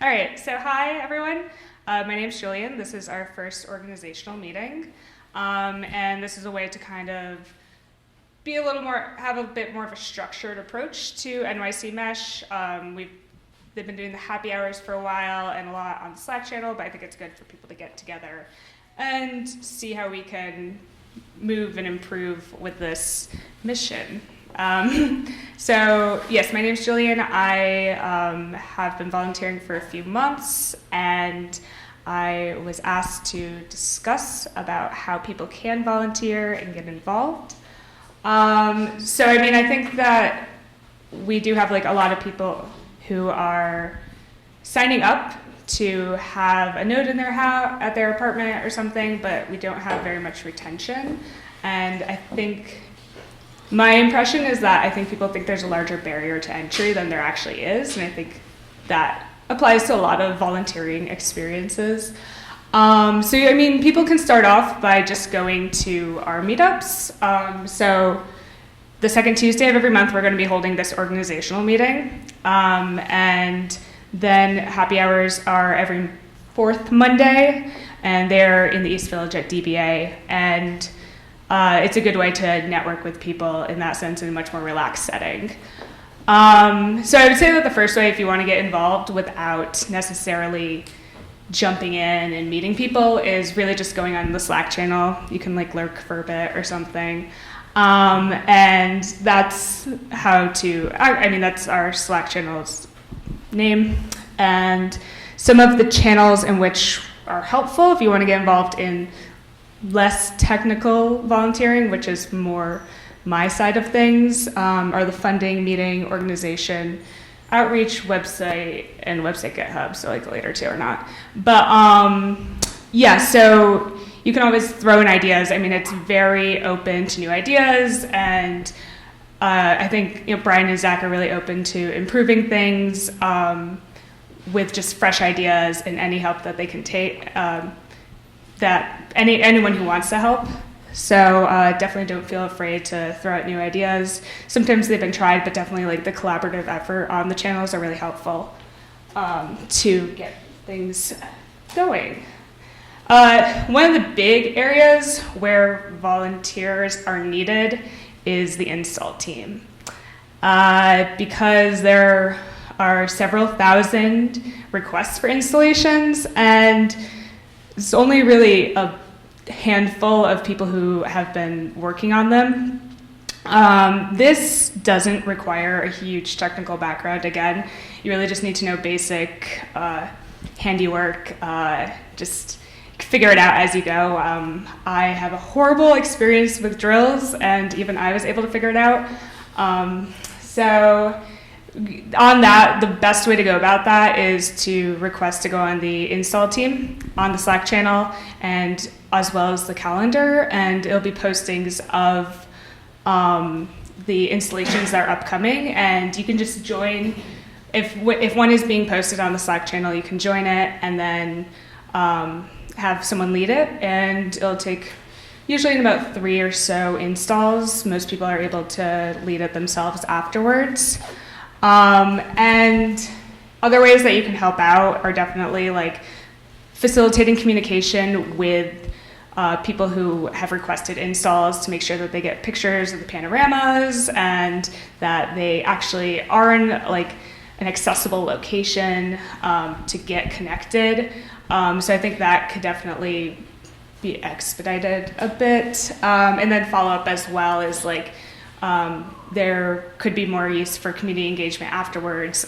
All right, so hi everyone. My name's Jillian. This is our first organizational meeting. And this is a way to kind of be a little more, have a bit more of a structured approach to NYC MESH. They've been doing the happy hours for a while and a lot on the Slack channel, but I think it's good for people to get together and see how we can move and improve with this mission. So yes, my name is Jillian. I have been volunteering for a few months, and I was asked to discuss about how people can volunteer and get involved. So I mean, I think that we do have like a lot of people who are signing up to have a note in their house, at their apartment or something, but we don't have very much retention. And I think my impression is that I think people think there's a larger barrier to entry than there actually is, and I think that applies to a lot of volunteering experiences. So I mean, people can start off by just going to our meetups. So the second Tuesday of every month, we're going to be holding this organizational meeting, and then happy hours are every fourth Monday, and they're in the East Village at DBA, and it's a good way to network with people in that sense in a much more relaxed setting. So I would say that the first way, if you want to get involved without necessarily jumping in and meeting people, is really just going on the Slack channel. You can like lurk for a bit or something. And that's how to, I mean, that's our Slack channel's name. And some of the channels in which are helpful if you want to get involved in less technical volunteering, which is more my side of things, are the funding, meeting, organization, outreach, website, and website GitHub, so like later two or not. But yeah, so you can always throw in ideas. I mean, it's very open to new ideas, and I think Brian and Zach are really open to improving things with just fresh ideas and any help that they can take. That anyone who wants to help. So definitely don't feel afraid to throw out new ideas. Sometimes they've been tried, but definitely like the collaborative effort on the channels are really helpful to get things going. One of the big areas where volunteers are needed is the install team. Because there are several thousand requests for installations, and it's only really a handful of people who have been working on them. This doesn't require a huge technical background. Again, you really just need to know basic handiwork, just figure it out as you go. I have a horrible experience with drills, and even I was able to figure it out. So on that, the best way to go about that is to request to go on the install team on the Slack channel, and as well as the calendar, and it'll be postings of the installations that are upcoming, and you can just join. If one is being posted on the Slack channel, you can join it and then have someone lead it, and it'll take usually in about 3 or so installs. Most people are able to lead it themselves afterwards. And other ways that you can help out are definitely like facilitating communication with people who have requested installs to make sure that they get pictures of the panoramas and that they actually are in like an accessible location to get connected. So I think that could definitely be expedited a bit. And then follow up as well is like, there could be more use for community engagement afterwards,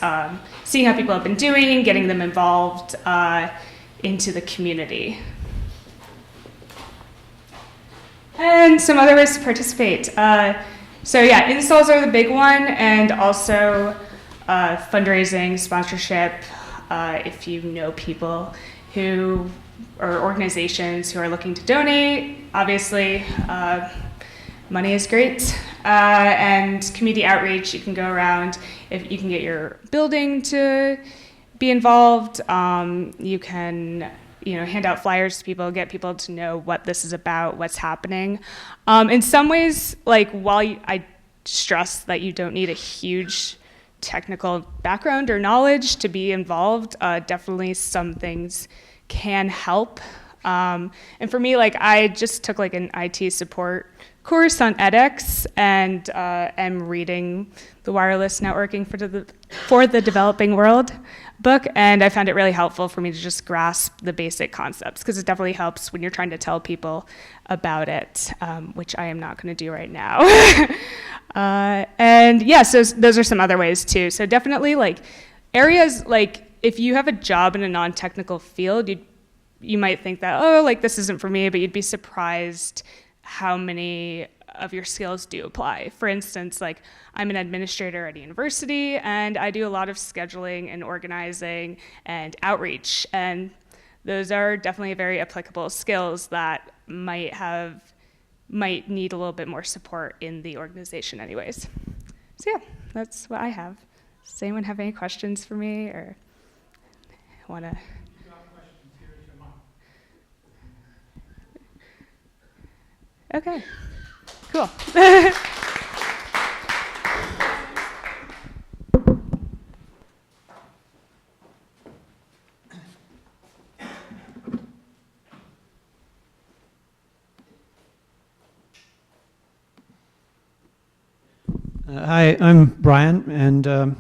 seeing how people have been doing, getting them involved into the community. And some other ways to participate. So yeah, installs are the big one, and also fundraising, sponsorship, if you know people who or organizations who are looking to donate, obviously money is great. And community outreach, you can go around, if you can get your building to be involved, you can hand out flyers to people, get people to know what this is about, what's happening. In some ways, like I stress that you don't need a huge technical background or knowledge to be involved. Definitely some things can help. And for me, like I just took like an IT support course on edX and am reading the Wireless Networking for the Developing World book, and I found it really helpful for me to just grasp the basic concepts, because it definitely helps when you're trying to tell people about it, which I am not going to do right now. And yeah, so those are some other ways too. So definitely like areas, like if you have a job in a non-technical field, you might think that, oh, like this isn't for me, but you'd be surprised how many of your skills do apply. For instance, like I'm an administrator at a university and I do a lot of scheduling and organizing and outreach, and those are definitely very applicable skills that might need a little bit more support in the organization anyways. So yeah, that's what I have. Does anyone have any questions for me or want to? Okay, cool. Hi, I'm Brian, and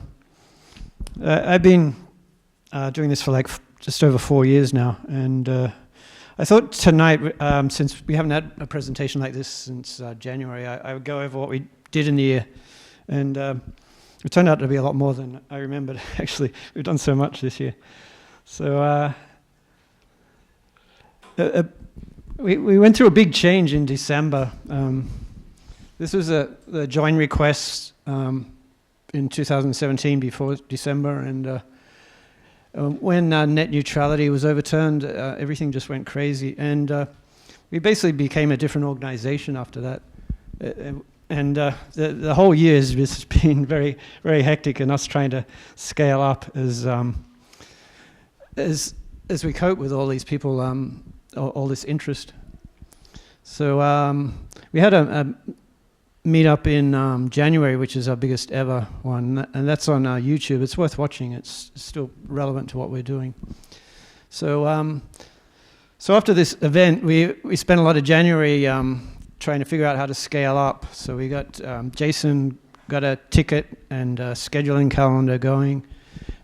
I've been doing this for like just over 4 years now, and I thought tonight, since we haven't had a presentation like this since January, I would go over what we did in the year, and it turned out to be a lot more than I remembered, actually. We've done so much this year. So we went through a big change in December. This was the join request in 2017 before December, and when net neutrality was overturned, everything just went crazy, and we basically became a different organization after that. And the whole year has just been very, very hectic, and us trying to scale up as we cope with all these people, all this interest. So we had a meet up in January, which is our biggest ever one, and that's on YouTube. It's worth watching. It's still relevant to what we're doing. So so after this event, we spent a lot of January trying to figure out how to scale up. So we got Jason got a ticket and a scheduling calendar going,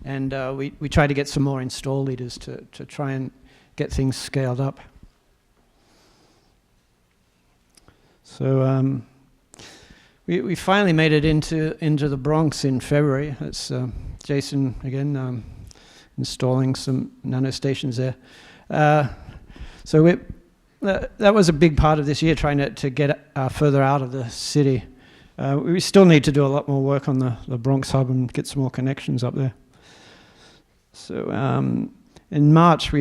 and we tried to get some more install leaders to try and get things scaled up. So we finally made it into the Bronx in February. That's Jason again installing some nanostations there. So that was a big part of this year, trying to get further out of the city. We still need to do a lot more work on the Bronx hub and get some more connections up there. So in March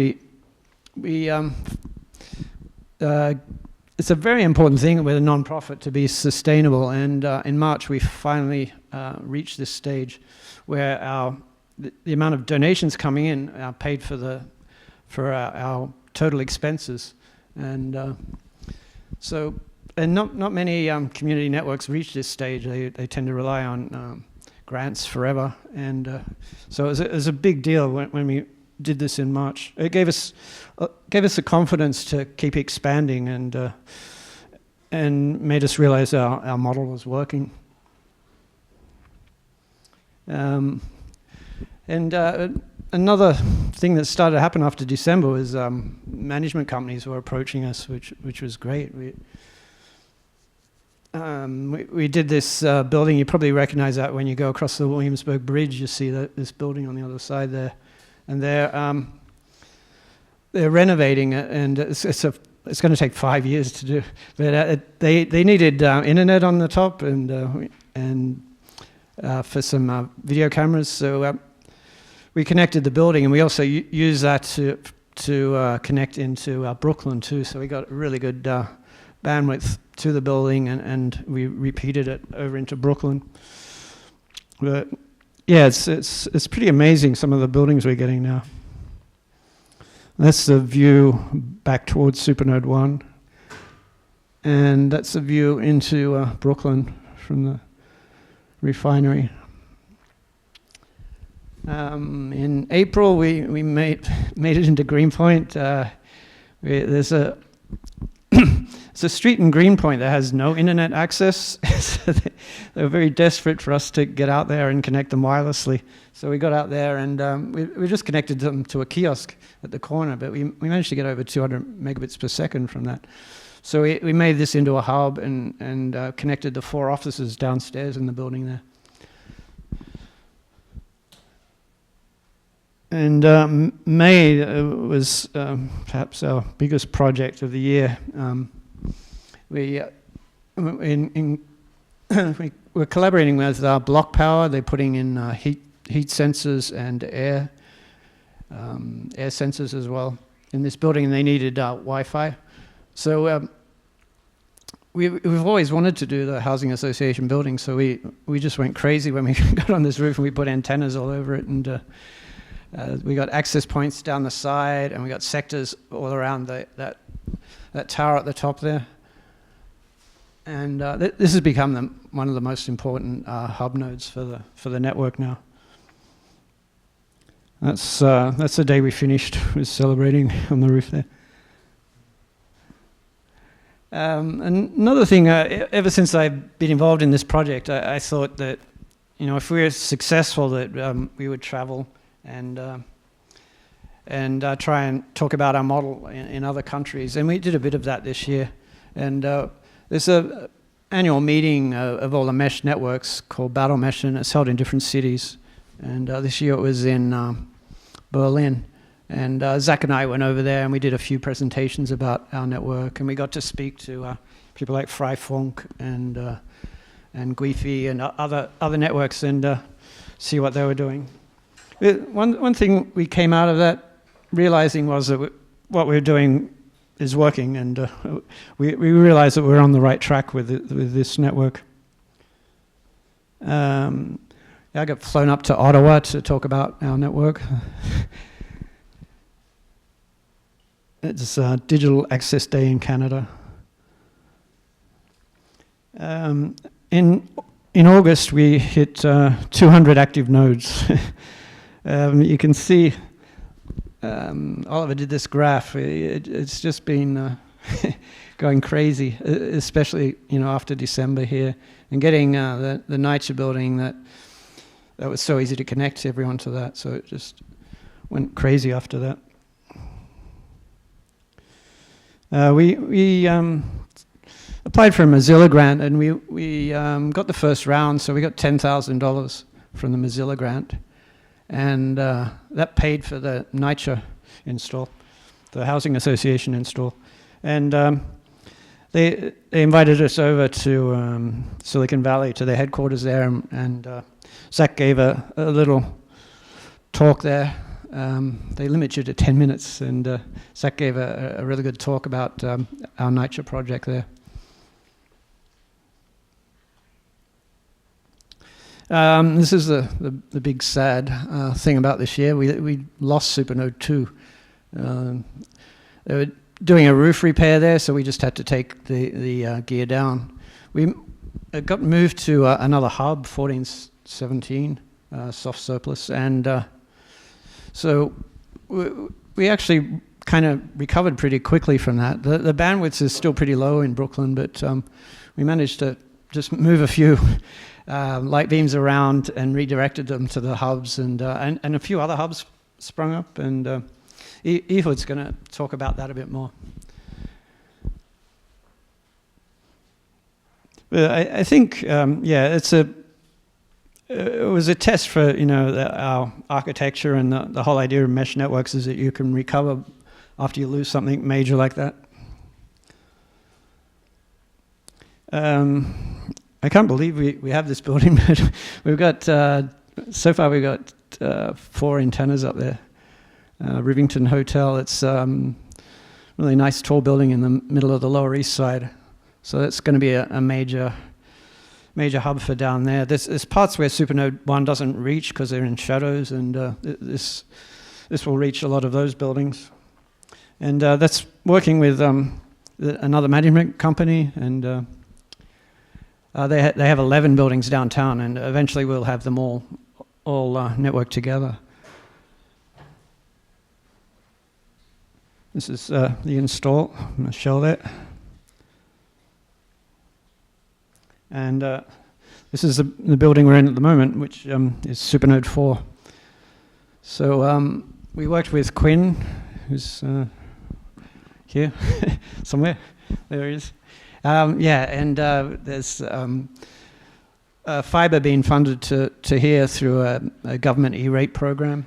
it's a very important thing with a non-profit to be sustainable, and in March we finally reached this stage where the amount of donations coming in paid for our total expenses, and not many community networks reach this stage. They tend to rely on grants forever, and so it was a big deal when we did this in March. It gave us the confidence to keep expanding, and made us realize our model was working. And another thing that started to happen after December was management companies were approaching us, which was great. We did this building. You probably recognize that when you go across the Williamsburg Bridge. You see this building on the other side there. And they're renovating it, and it's going to take 5 years to do. But they needed internet on the top and for some video cameras. So we connected the building, and we also use that to connect into Brooklyn too. So we got really good bandwidth to the building, and we repeated it over into Brooklyn. But yeah, it's pretty amazing, some of the buildings we're getting now. That's the view back towards Supernode 1. And that's the view into Brooklyn from the refinery. In April, we made it into Greenpoint. There's a it's a street in Greenpoint that has no internet access. So they were very desperate for us to get out there and connect them wirelessly. So we got out there and we just connected them to a kiosk at the corner, but we managed to get over 200 megabits per second from that. So we made this into a hub and connected the 4 offices downstairs in the building there. And May was perhaps our biggest project of the year. We were collaborating with Block Power. They're putting in heat sensors and air sensors as well in this building, and they needed Wi-Fi. So we've always wanted to do the housing association building, so we just went crazy when we got on this roof and we put antennas all over it, and we got access points down the side, and we got sectors all around that tower at the top there. And this has become one of the most important hub nodes for the network now. That's the day we finished. Was celebrating on the roof there. Another thing, ever since I've been involved in this project, I thought that, if we were successful, that we would travel and try and talk about our model in other countries. And we did a bit of that this year. And there's an annual meeting of all the mesh networks called Battle Mesh, and it's held in different cities. And this year it was in Berlin. And Zach and I went over there and we did a few presentations about our network, and we got to speak to people like Freifunk and Guifi and other networks and see what they were doing. One thing we came out of that realizing was that what we were doing is working, and we realized that we're on the right track with this network. I got flown up to Ottawa to talk about our network. It's Digital Access Day in Canada. In August, we hit 200 active nodes. You can see Oliver did this graph. It's just been going crazy, especially after December here, and getting the NYCHA building that was so easy to connect everyone to that. So it just went crazy after that. We applied for a Mozilla grant, and we got the first round, so we got $10,000 from the Mozilla grant, and that paid for the NYCHA install, the Housing Association install. And they invited us over to Silicon Valley, to their headquarters there, and Zach gave a little talk there. They limit you to 10 minutes, and Zach gave a really good talk about our NYCHA project there. This is the big sad thing about this year. We lost Supernode 2. They were doing a roof repair there, so we just had to take the gear down. We got moved to another hub, 1417, soft surplus, and so we actually kind of recovered pretty quickly from that. The bandwidth is still pretty low in Brooklyn, but we managed to just move a few light beams around and redirected them to the hubs, and a few other hubs sprung up, and Ehud's going to talk about that a bit more. But I think, it was a test for our architecture, and the whole idea of mesh networks is that you can recover after you lose something major like that. I can't believe we have this building, but we've got so far we've got 4 antennas up there. Rivington Hotel. It's really nice tall building in the middle of the Lower East Side, so that's going to be a major hub for down there. There's parts where Supernode 1 doesn't reach because they're in shadows, and this will reach a lot of those buildings. And that's working with another management company, and they have 11 buildings downtown, and eventually we'll have them all all network together. This is the install. I'm going to show that. And this is the building we're in at the moment, which is Supernode 4. So we worked with Quinn, who's here somewhere. There he is. There's fiber being funded to here through a government E-rate program.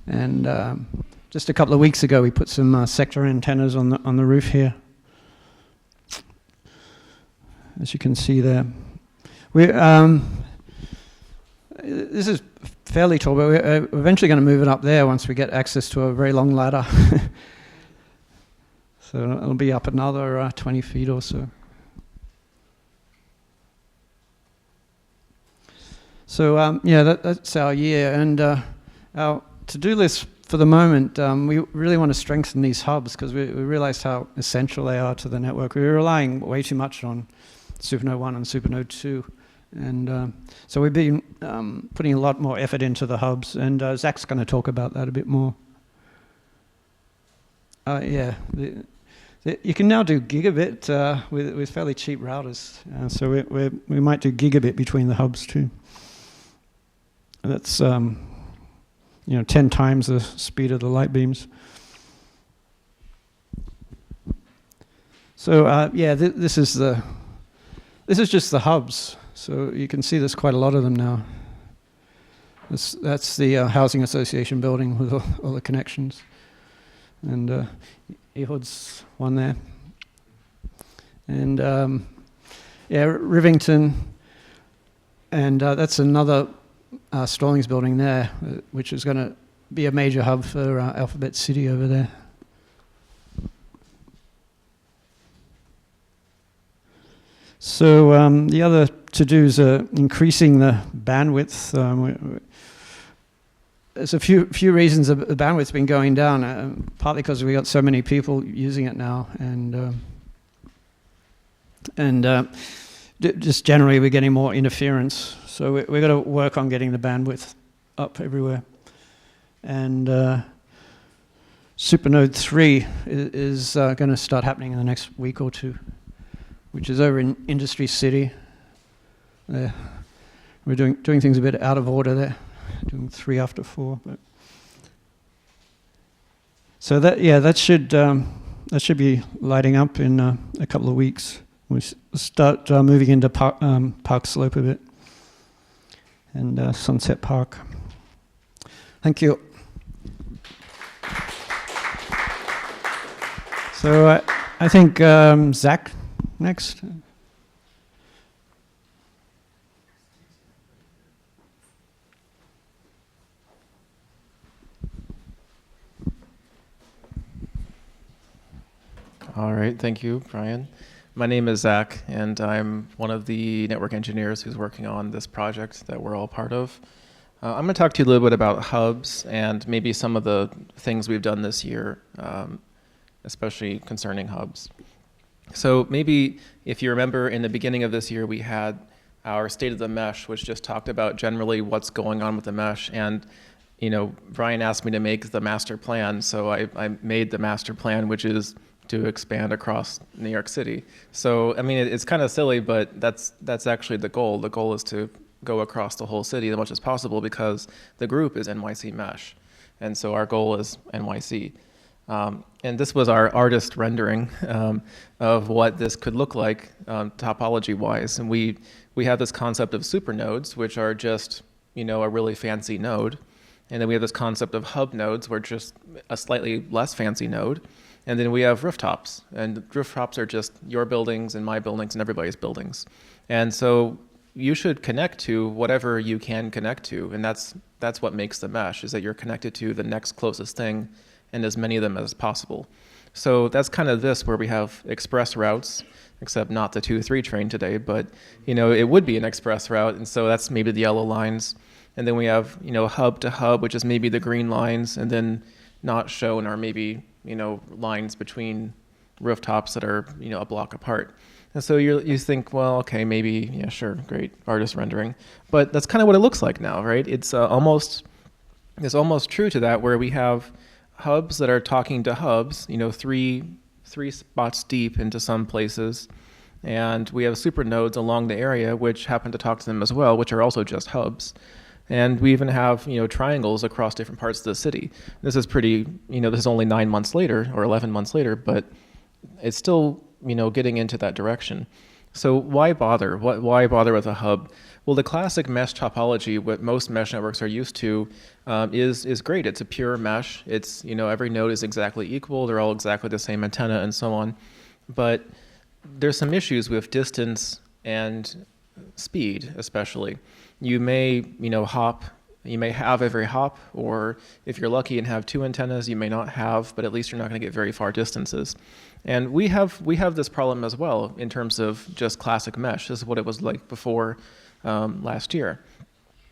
And just a couple of weeks ago, we put some sector antennas on the roof here, as you can see there. This is fairly tall, but we're eventually going to move it up there once we get access to a very long ladder. So it'll be up another 20 feet or so. So that's our year, and our to-do list for the moment, we really want to strengthen these hubs because we realized how essential they are to the network. We were relying way too much on Supernode 1 and Supernode 2. And so we've been putting a lot more effort into the hubs, and Zach's going to talk about that a bit more. You can now do gigabit with fairly cheap routers, so we might do gigabit between the hubs too. That's 10 times the speed of the light beams. So this is just the hubs. So you can see there's quite a lot of them now. That's the housing association building with all the connections. And Ehud's one there. And Rivington. And that's another Stallings building there, which is going to be a major hub for Alphabet City over there. So the other to-dos are increasing the bandwidth. There's a few reasons the bandwidth's been going down, partly because we got so many people using it now, and just generally we're getting more interference. So we've got to work on getting the bandwidth up everywhere. And Supernode 3 is going to start happening in the next week or two, which is over in Industry City. We're doing things a bit out of order there, doing 3 after 4. But so that should be lighting up in a couple of weeks. We start moving into Park Slope a bit and Sunset Park. Thank you. So I think Zach next. All right, thank you, Brian. My name is Zach, and I'm one of the network engineers who's working on this project that we're all part of. I'm going to talk to you a little bit about hubs and maybe some of the things we've done this year, especially concerning hubs. So maybe if you remember in the beginning of this year, we had our State of the Mesh, which just talked about generally what's going on with the mesh. And Brian asked me to make the master plan, so I made the master plan, which is to expand across New York City. So, I mean, it's kind of silly, but that's actually the goal. The goal is to go across the whole city as much as possible because the group is NYC MESH. And so our goal is NYC. And this was our artist rendering of what this could look like topology-wise. And we have this concept of supernodes, which are just, a really fancy node. And then we have this concept of hub nodes, which are just a slightly less fancy node. And then we have rooftops, and rooftops are just your buildings and my buildings and everybody's buildings. And so you should connect to whatever you can connect to, and that's what makes the mesh, is that you're connected to the next closest thing and as many of them as possible. So that's kind of this, where we have express routes, except not the 2-3 train today, but it would be an express route, and so that's maybe the yellow lines. And then we have hub to hub, which is maybe the green lines, and then not shown are maybe lines between rooftops that are a block apart. And so you think, well, okay, maybe, yeah, sure, great, artist rendering. But that's kind of what it looks like now, right? It's almost true to that, where we have hubs that are talking to hubs, three spots deep into some places. And we have supernodes along the area which happen to talk to them as well, which are also just hubs. And we even have, triangles across different parts of the city. This is pretty, this is only 9 months later or 11 months later, but it's still, getting into that direction. So why bother? Why bother with a hub? Well, the classic mesh topology, what most mesh networks are used to, is great. It's a pure mesh. It's, every node is exactly equal. They're all exactly the same antenna and so on. But there's some issues with distance and speed, especially. You may, you may have every hop, or if you're lucky and have 2 antennas, you may not have, but at least you're not going to get very far distances. And we have this problem as well in terms of just classic mesh. This is what it was like before last year.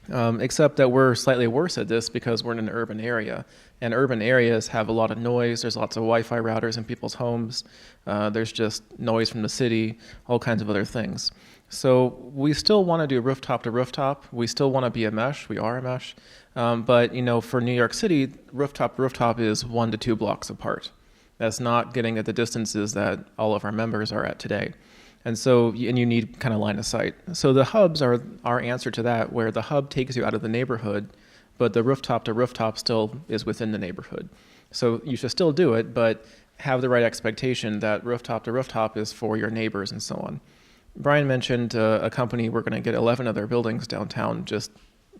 Except that we're slightly worse at this because we're in an urban area. And urban areas have a lot of noise. There's lots of Wi-Fi routers in people's homes. There's just noise from the city, all kinds of other things. So we still want to do rooftop to rooftop. We still want to be a mesh. We are a mesh. But, for New York City, rooftop to rooftop is 1 to 2 blocks apart. That's not getting at the distances that all of our members are at today. And so, and you need kind of line of sight. So the hubs are our answer to that, where the hub takes you out of the neighborhood, but the rooftop to rooftop still is within the neighborhood. So you should still do it, but have the right expectation that rooftop to rooftop is for your neighbors and so on. Brian mentioned a company, we're going to get 11 of their buildings downtown just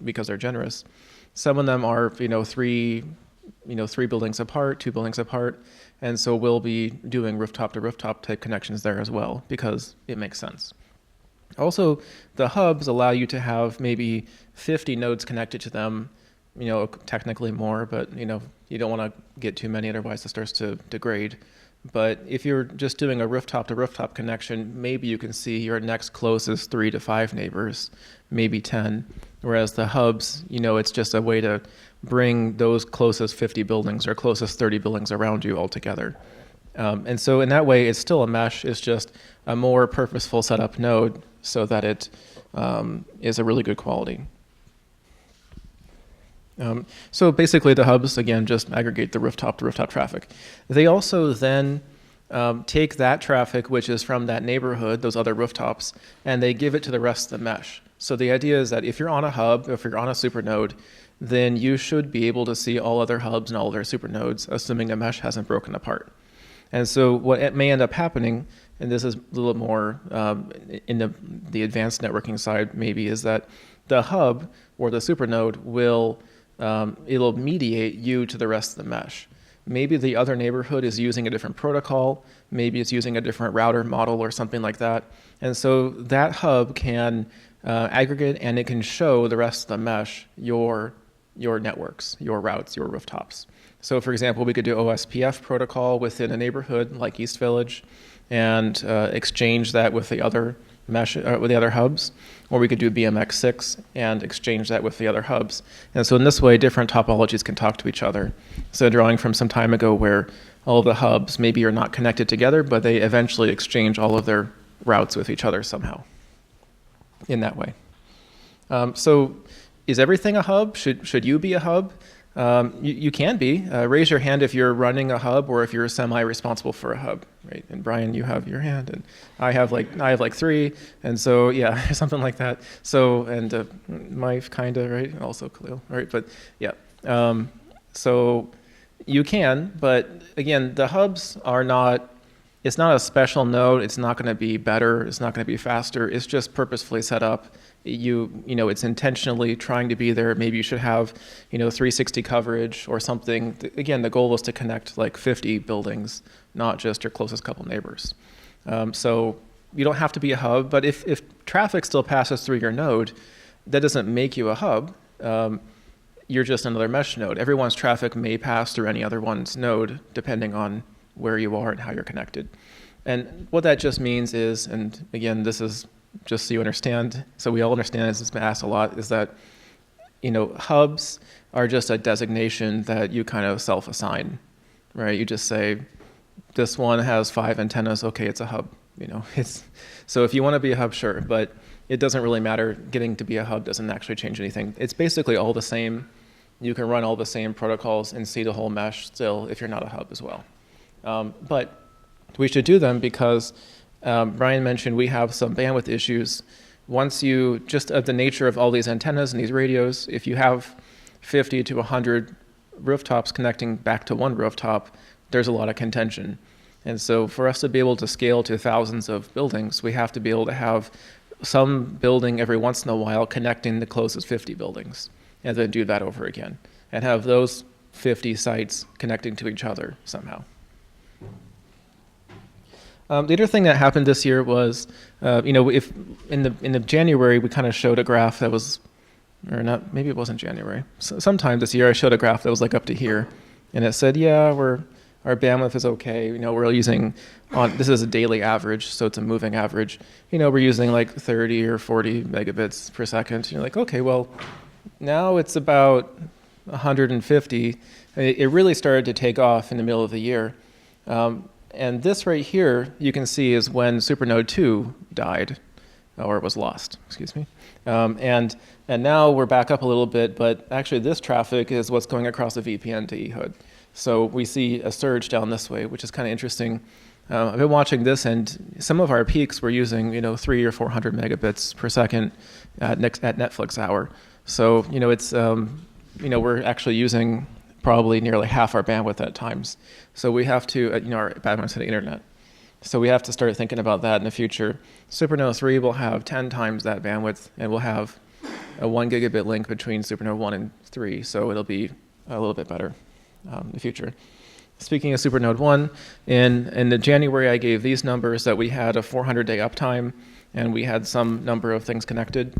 because they're generous. Some of them are, 3 buildings apart, 2 buildings apart. And so we'll be doing rooftop to rooftop type connections there as well, because it makes sense. Also, the hubs allow you to have maybe 50 nodes connected to them, technically more, but you don't want to get too many, otherwise it starts to degrade. But if you're just doing a rooftop to rooftop connection, maybe you can see your next closest 3 to 5 neighbors, maybe 10. Whereas the hubs, it's just a way to bring those closest 50 buildings or closest 30 buildings around you all together. And so in that way, it's still a mesh. It's just a more purposeful setup node so that it is a really good quality. So basically the hubs, again, just aggregate the rooftop to rooftop traffic. They also then take that traffic, which is from that neighborhood, those other rooftops, and they give it to the rest of the mesh. So the idea is that if you're on a hub, if you're on a supernode, then you should be able to see all other hubs and all other supernodes, assuming the mesh hasn't broken apart. And so what it may end up happening, and this is a little more in the advanced networking side maybe, is that the hub or the supernode will it'll mediate you to the rest of the mesh. Maybe the other neighborhood is using a different protocol. Maybe it's using a different router model or something like that. And so that hub can aggregate, and it can show the rest of the mesh your networks, your routes, your rooftops. So for example, we could do OSPF protocol within a neighborhood like East Village and exchange that with the other mesh with the other hubs, or we could do BMX6 and exchange that with the other hubs. And so in this way, different topologies can talk to each other. So drawing from some time ago where all of the hubs maybe are not connected together, but they eventually exchange all of their routes with each other somehow in that way. So is everything a hub? Should you be a hub? You can be. Raise your hand if you're running a hub or if you're semi-responsible for a hub, right? And Brian, you have your hand, and I have like 3, and so yeah, something like that. So and Mike kinda, right? Also Khalil, right? But yeah, so you can, but again, the hubs are not. It's not a special node. It's not going to be better. It's not going to be faster. It's just purposefully set up. You know, it's intentionally trying to be there. Maybe you should have, 360 coverage or something. Again, the goal is to connect like 50 buildings, not just your closest couple neighbors. So you don't have to be a hub, but if traffic still passes through your node, that doesn't make you a hub. You're just another mesh node. Everyone's traffic may pass through any other one's node, depending on where you are and how you're connected. And what that just means is, and again, this is just so you understand, so we all understand, this has been asked a lot, is that, hubs are just a designation that you kind of self-assign, right? You just say, this one has 5 antennas, okay, it's a hub. So if you want to be a hub, sure, but it doesn't really matter. Getting to be a hub doesn't actually change anything. It's basically all the same. You can run all the same protocols and see the whole mesh still if you're not a hub as well. But we should do them because Brian mentioned we have some bandwidth issues. Once you, just of the nature of all these antennas and these radios, if you have 50 to 100 rooftops connecting back to one rooftop, there's a lot of contention. And so for us to be able to scale to thousands of buildings, we have to be able to have some building every once in a while connecting the closest 50 buildings, and then do that over again, and have those 50 sites connecting to each other somehow. The other thing that happened this year was, if in the January we kind of showed a graph that was, or not, maybe it wasn't January. Sometime this year I showed a graph that was like up to here, and it said, yeah, our bandwidth is okay. We're using this is a daily average, so it's a moving average. We're using like 30 or 40 megabits per second. You're like, okay, well, now it's about 150. It really started to take off in the middle of the year. And this right here, you can see, is when Supernode 2 died, or was lost, excuse me. And now we're back up a little bit, but actually this traffic is what's going across the VPN to Ehud. So we see a surge down this way, which is kind of interesting. I've been watching this, and some of our peaks were using 300 or 400 megabits per second at Netflix hour. So it's we're actually using probably nearly half our bandwidth at times. So we have to our bandwidth to the internet. So we have to start thinking about that in the future. Supernode 3 will have 10 times that bandwidth, and we'll have a 1 gigabit link between Supernode 1 and 3. So it'll be a little bit better in the future. Speaking of Supernode 1, in the January I gave these numbers that we had a 400-day uptime, and we had some number of things connected.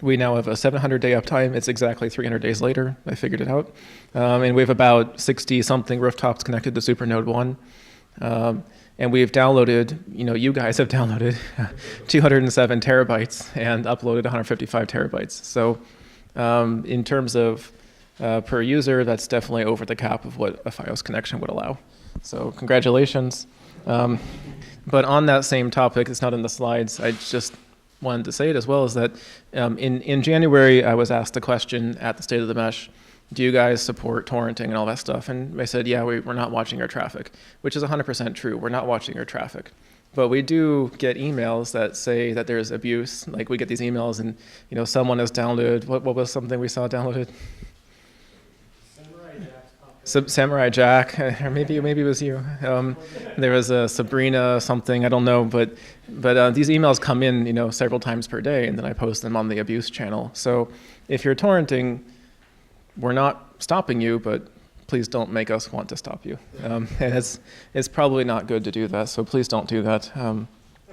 We now have a 700-day uptime. It's exactly 300 days later. I figured it out. And we have about 60-something rooftops connected to Supernode 1. And we've downloaded, you guys have downloaded 207 terabytes and uploaded 155 terabytes. So in terms of per user, that's definitely over the cap of what a FiOS connection would allow. So congratulations. But on that same topic, it's not in the slides, I just wanted to say it as well, is that in January, I was asked a question at the State of the Mesh, do you guys support torrenting and all that stuff? And I said, yeah, we're not watching your traffic, which is 100% true. We're not watching your traffic. But we do get emails that say that there's abuse. Like we get these emails and, someone has downloaded, what was something we saw downloaded? Samurai Jack, or maybe it was you. There was a Sabrina something, I don't know, but these emails come in, several times per day, and then I post them on the abuse channel. So if you're torrenting, we're not stopping you, but please don't make us want to stop you. And it's probably not good to do that, so please don't do that.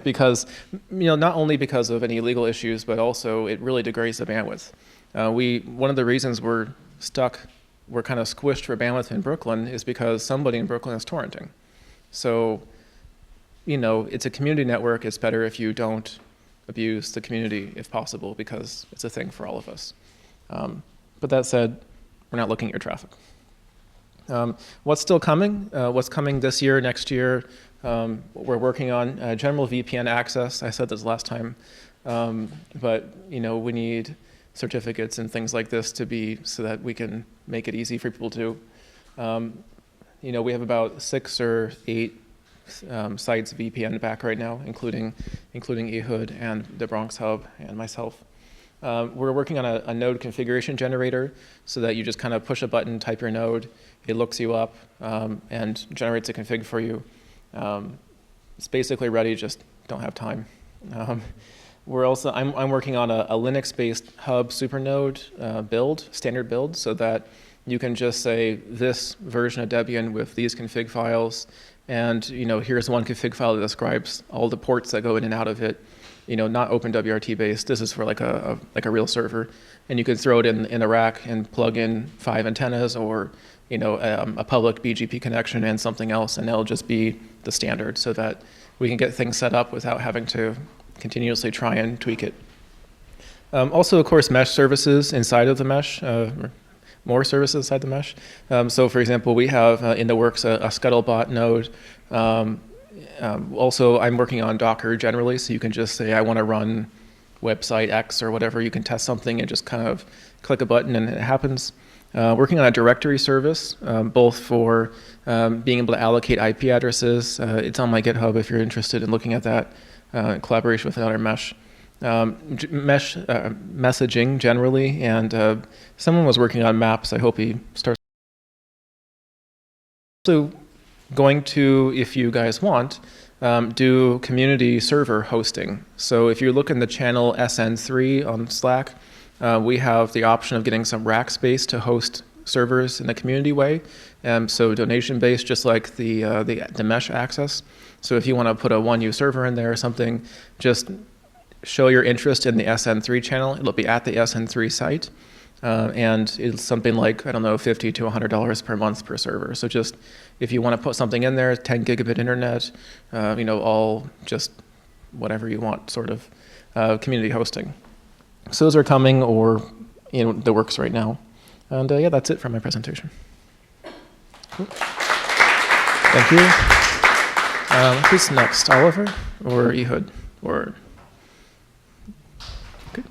Because, not only because of any legal issues, but also it really degrades the bandwidth. One of the reasons we're kind of squished for bandwidth in Brooklyn is because somebody in Brooklyn is torrenting. So, it's a community network. It's better if you don't abuse the community if possible, because it's a thing for all of us. But that said, we're not looking at your traffic. What's still coming? What's coming this year, next year? We're working on general VPN access. I said this last time, but we need certificates and things like this to be so that we can make it easy for people to. We have about 6 or 8 sites VPN back right now, including Ehud and the Bronx Hub and myself. We're working on a node configuration generator so that you just kind of push a button, type your node, it looks you up, and generates a config for you. It's basically ready, just don't have time. I'm working on a Linux-based hub supernode build, standard build, so that you can just say this version of Debian with these config files, and here's one config file that describes all the ports that go in and out of it. Not OpenWRT based. This is for like a real server, and you can throw it in a rack and plug in 5 antennas or a public BGP connection and something else, and that'll just be the standard, so that we can get things set up without having to continuously try and tweak it. Also, of course, mesh services inside of the mesh, more services inside the mesh. So, for example, we have in the works a Scuttlebot node, Also, I'm working on Docker generally, so you can just say, I want to run website X or whatever. You can test something and just kind of click a button and it happens. Working on a directory service, both for being able to allocate IP addresses. It's on my GitHub if you're interested in looking at that in collaboration with another mesh. Mesh messaging generally, and someone was working on maps. I hope he starts. So going to, if you guys want, do community server hosting. So if you look in the channel SN3 on Slack, we have the option of getting some rack space to host servers in the community way. So donation based, just like the mesh access. So if you want to put a 1U server in there or something, just show your interest in the SN3 channel. It'll be at the SN3 site. And it's something like, I don't know, $50 to $100 per month per server. So just if you want to put something in there, 10 gigabit internet, all just whatever you want, sort of community hosting. So those are coming or the works right now. And yeah, that's it for my presentation. Cool. Thank you. Who's next, Oliver or Ehud? Or okay.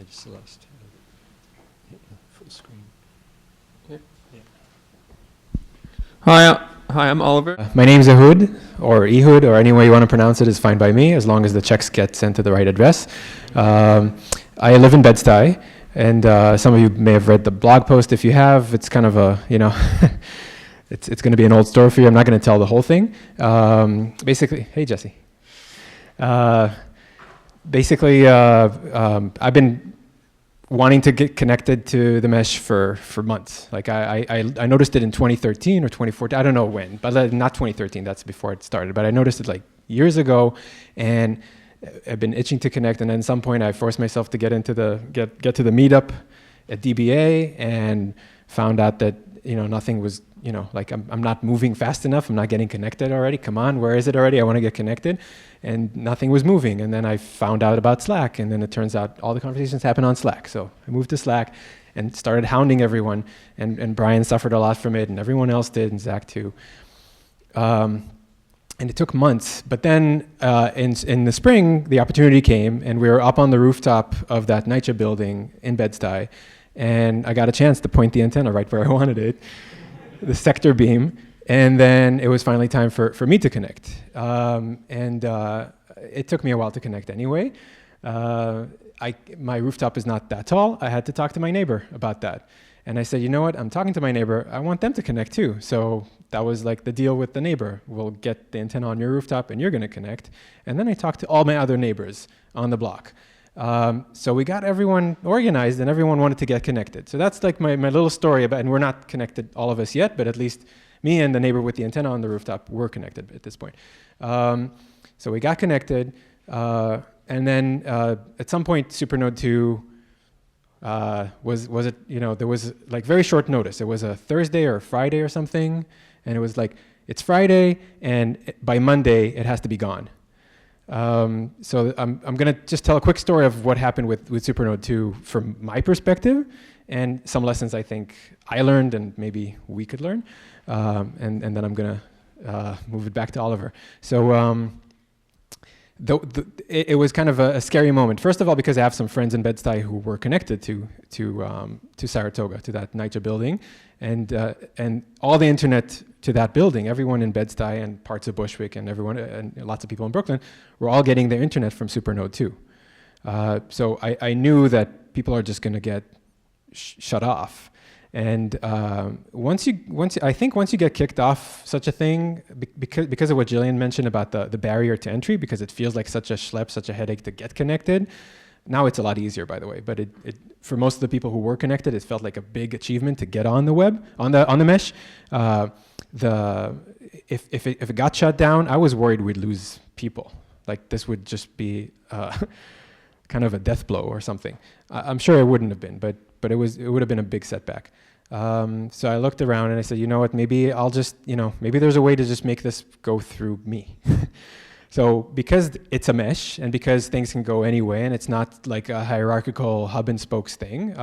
Celeste. Full screen. Yeah. Hi, I'm Oliver. My name is Ahud, or Ehud, or any way you want to pronounce it is fine by me, as long as the checks get sent to the right address. I live in Bed-Stuy, and some of you may have read the blog post. If you have, it's kind of a, it's going to be an old story for you. I'm not going to tell the whole thing. Basically, hey, Jesse. Basically, I've been wanting to get connected to the mesh for months. Like I noticed it in 2013 or 2014. I don't know when, but not 2013. That's before it started. But I noticed it like years ago, and I've been itching to connect. And then at some point, I forced myself to get to the meetup at DBA, and found out that nothing was. Like I'm not moving fast enough. I'm not getting connected already. Come on, where is it already? I want to get connected. And nothing was moving. And then I found out about Slack. And then it turns out all the conversations happen on Slack. So I moved to Slack and started hounding everyone. And Brian suffered a lot from it, and everyone else did, and Zach too. And it took months. But then in the spring, the opportunity came, and we were up on the rooftop of that NYCHA building in Bed-Stuy. And I got a chance to point the antenna right where I wanted it. The sector beam, and then it was finally time for me to connect. It took me a while to connect anyway. My rooftop is not that tall. I had to talk to my neighbor about that. And I said, you know what, I'm talking to my neighbor. I want them to connect too. So that was like the deal with the neighbor. We'll get the antenna on your rooftop and you're gonna connect. And then I talked to all my other neighbors on the block. So we got everyone organized, and everyone wanted to get connected. So that's like my little story about, and we're not connected, all of us yet, but at least me and the neighbor with the antenna on the rooftop were connected at this point. So we got connected, and then at some point, Supernode 2 was it, there was like very short notice. It was a Thursday or a Friday or something, and it was like, it's Friday, and by Monday, it has to be gone. So I'm going to just tell a quick story of what happened with Supernode 2 from my perspective, and some lessons I think I learned and maybe we could learn. And then I'm going to move it back to Oliver. So it was kind of a scary moment. First of all, because I have some friends in Bed-Stuy who were connected to Saratoga, to that NYCHA building, and all the internet to that building, everyone in Bed-Stuy and parts of Bushwick and everyone and lots of people in Brooklyn were all getting their internet from Supernode 2. So I knew that people are just going to get shut off. And once you get kicked off such a thing, because of what Jillian mentioned about the barrier to entry, because it feels like such a schlep, such a headache to get connected. Now it's a lot easier, by the way. But it for most of the people who were connected, it felt like a big achievement to get on the web, on the mesh. If it got shut down, I was worried we'd lose people. Like this would just be kind of a death blow or something. I'm sure it wouldn't have been, but it would have been a big setback. So I looked around and I said, you know what, maybe I'll just, maybe there's a way to just make this go through me. So because it's a mesh and because things can go anyway and it's not like a hierarchical hub and spokes thing,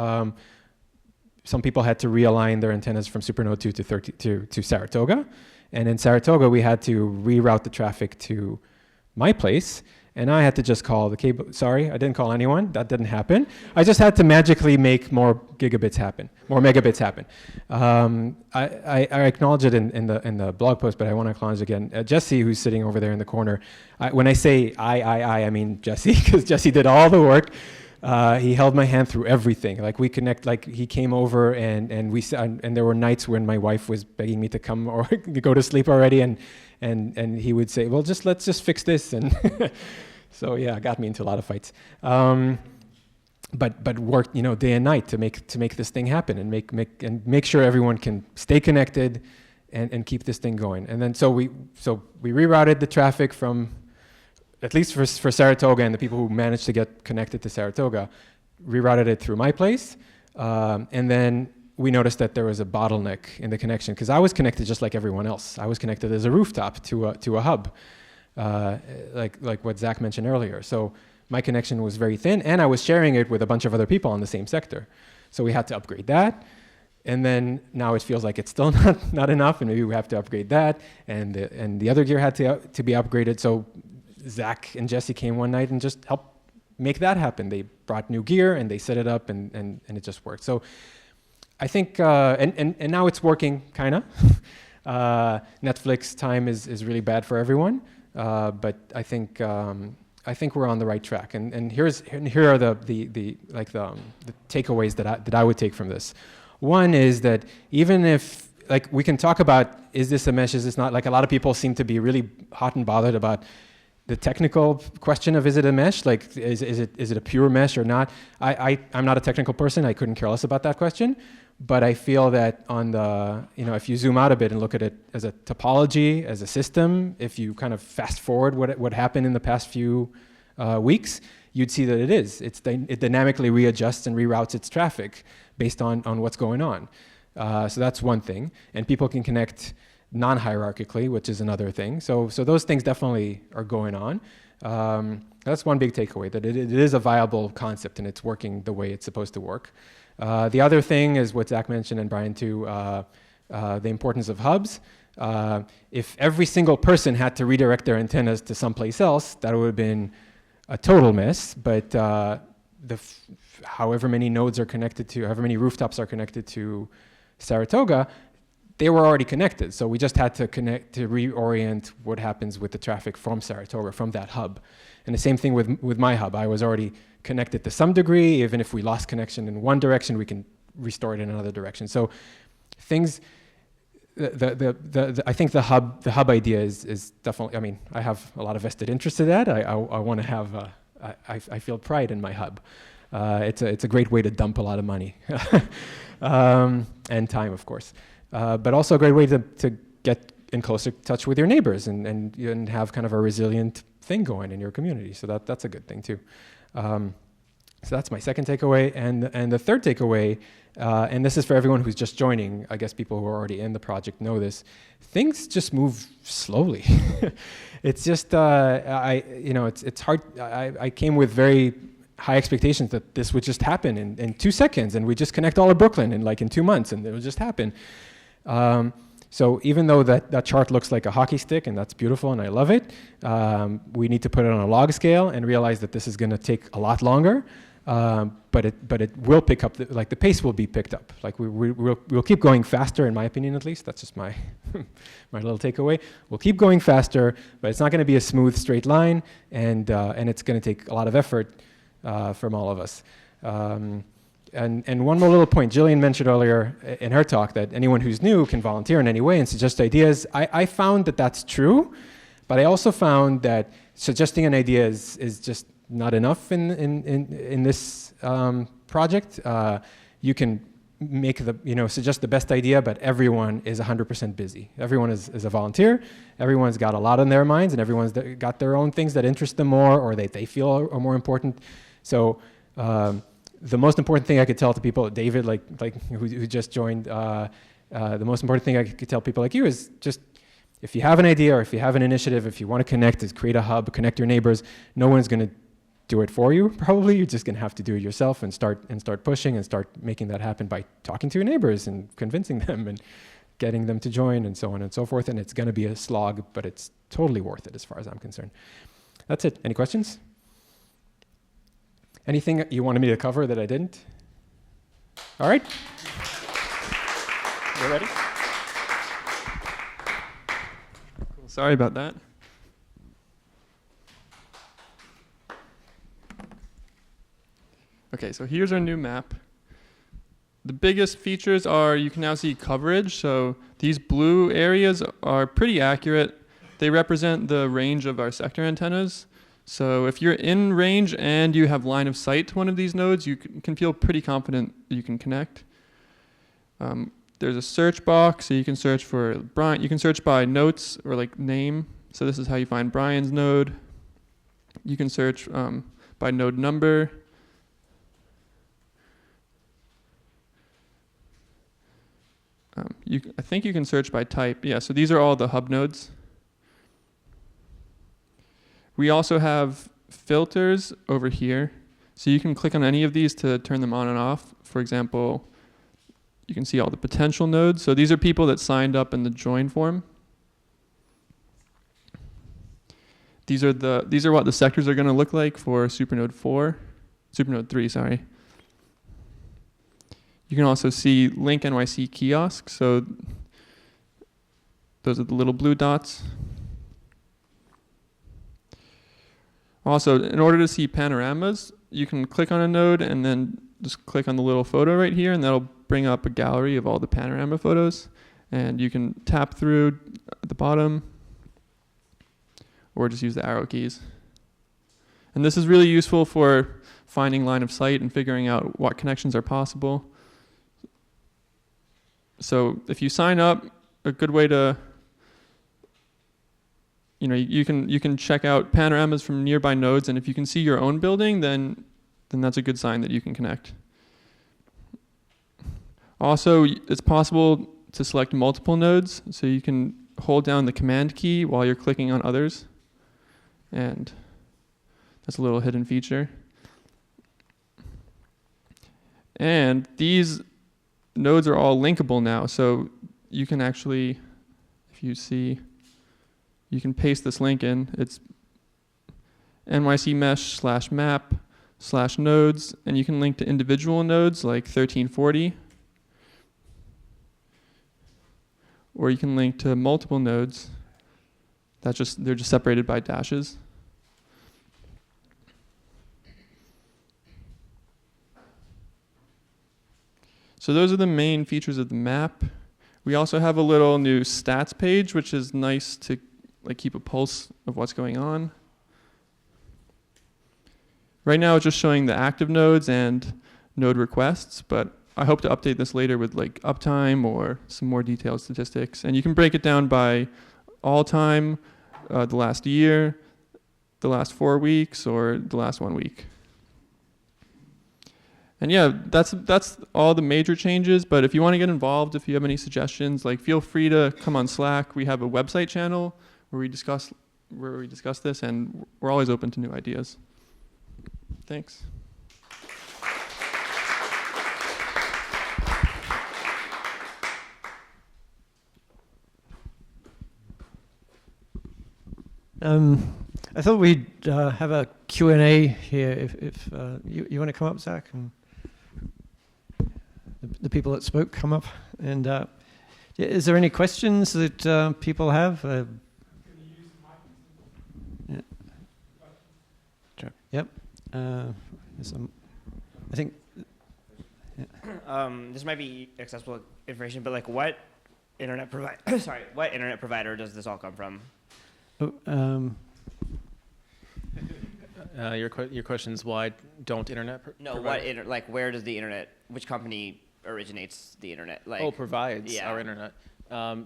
some people had to realign their antennas from Supernode 2 to Saratoga. And in Saratoga, we had to reroute the traffic to my place. And I had to just call the cable. Sorry, I didn't call anyone. That didn't happen. I just had to magically make more megabits happen. I acknowledge it in the blog post, but I want to acknowledge again Jesse, who's sitting over there in the corner. When I say I mean Jesse, because Jesse did all the work. He held my hand through everything. Like he came over and there were nights when my wife was begging me to come or go to sleep already, and he would say, well, let's just fix this. And so yeah, it got me into a lot of fights. But worked, day and night to make this thing happen and make sure everyone can stay connected and keep this thing going. And then so we rerouted the traffic from, at least for Saratoga and the people who managed to get connected to Saratoga, rerouted it through my place. And then we noticed that there was a bottleneck in the connection because I was connected just like everyone else. I was connected as a rooftop to a hub, like what Zach mentioned earlier. So my connection was very thin, and I was sharing it with a bunch of other people in the same sector. So we had to upgrade that. And then now it feels like it's still not enough, and maybe we have to upgrade that. And the other gear had to be upgraded. So Zach and Jesse came one night and just helped make that happen. They brought new gear and they set it up, and it just worked. So I think, and now it's working, kind of. Netflix time is really bad for everyone, but I think we're on the right track. And here are the takeaways that I would take from this. One is that even if, like, we can talk about, is this a mesh, is this not? Like, a lot of people seem to be really hot and bothered about the technical question of, is it a mesh? Like, is it a pure mesh or not? I'm not a technical person. I couldn't care less about that question. But I feel that on the, if you zoom out a bit and look at it as a topology, as a system, if you kind of fast forward what happened in the past few weeks, you'd see that it is. It dynamically readjusts and reroutes its traffic based on what's going on. So that's one thing. And people can connect non-hierarchically, which is another thing. So those things definitely are going on. That's one big takeaway, that it is a viable concept and it's working the way it's supposed to work. The other thing is what Zach mentioned, and Brian too, the importance of hubs. If every single person had to redirect their antennas to someplace else, that would have been a total mess. But however many nodes are connected to, however many rooftops are connected to Saratoga, they were already connected. So we just had to reorient what happens with the traffic from Saratoga, from that hub. And the same thing with my hub. I was already connected to some degree. Even if we lost connection in one direction, we can restore it in another direction. So things, I think the hub idea is definitely, I mean, I have a lot of vested interest in that. I want to have, I feel pride in my hub. It's a great way to dump a lot of money and time, of course. But also a great way to get in closer touch with your neighbors and have kind of a resilient thing going in your community. So that's a good thing too. So that's my second takeaway. And the third takeaway, and this is for everyone who's just joining, I guess people who are already in the project know this, things just move slowly. It's just, it's hard. I came with very high expectations that this would just happen in 2 seconds, and we just connect all of Brooklyn in 2 months, and it would just happen. So even though that chart looks like a hockey stick, and that's beautiful, and I love it, we need to put it on a log scale and realize that this is going to take a lot longer. But it will pick up. The pace will be picked up. Like we'll keep going faster, in my opinion, at least. That's just my my little takeaway. We'll keep going faster, but it's not going to be a smooth, straight line, and it's going to take a lot of effort from all of us. And one more little point. Jillian mentioned earlier in her talk that anyone who's new can volunteer in any way and suggest ideas. I found that that's true, but I also found that suggesting an idea is just not enough in this project. You can suggest the best idea, but everyone is 100% busy. Everyone is a volunteer. Everyone's got a lot on their minds, and everyone's got their own things that interest them more or they feel are more important. So the most important thing I could tell to people, David, who just joined, the most important thing I could tell people like you is just, if you have an idea or if you have an initiative, if you want to connect, is create a hub, connect your neighbors. No one's going to do it for you. Probably you're just going to have to do it yourself and start pushing and start making that happen by talking to your neighbors and convincing them and getting them to join and so on and so forth. And it's going to be a slog, but it's totally worth it as far as I'm concerned. That's it. Any questions? Anything you wanted me to cover that I didn't? All right. You ready? Cool. Sorry about that. Okay, so here's our new map. The biggest features are you can now see coverage. So these blue areas are pretty accurate. They represent the range of our sector antennas. So if you're in range and you have line of sight to one of these nodes, you can feel pretty confident you can connect. There's a search box, so you can search for Brian. You can search by notes or like name. So this is how you find Brian's node. You can search by node number. I think you can search by type. Yeah, so these are all the hub nodes. We also have filters over here. So you can click on any of these to turn them on and off. For example, you can see all the potential nodes. So these are people that signed up in the join form. These are what the sectors are going to look like for Supernode 3, sorry. You can also see Link NYC kiosk. So those are the little blue dots. Also, in order to see panoramas, you can click on a node and then just click on the little photo right here, and that'll bring up a gallery of all the panorama photos. And you can tap through at the bottom or just use the arrow keys. And this is really useful for finding line of sight and figuring out what connections are possible. So if you sign up, a good way to you can check out panoramas from nearby nodes, and if you can see your own building, then that's a good sign that you can connect. Also, it's possible to select multiple nodes, so you can hold down the command key while you're clicking on others, and that's a little hidden feature. And these nodes are all linkable now, so you can actually, if you see, you can paste this link in. It's NYC MESH /map/nodes, and you can link to individual nodes like 1340, or you can link to multiple nodes. They're just separated by dashes. So those are the main features of the map. We also have a little new stats page, which is nice to keep a pulse of what's going on. Right now it's just showing the active nodes and node requests, but I hope to update this later with uptime or some more detailed statistics. And you can break it down by all time, the last year, the last 4 weeks, or the last 1 week. And yeah, that's all the major changes, but if you want to get involved, if you have any suggestions, feel free to come on Slack. We have a website channel where we discuss this, and we're always open to new ideas. Thanks. I thought we'd have a Q&A here. If you want to come up, Zach, and the people that spoke come up. And is there any questions that people have? Yeah. Sure. Yep. I think. Yeah. This might be accessible information, but what internet provider does this all come from? Oh, Your question is why don't internet providers? Where does the internet, which company originates the internet? Provides our internet.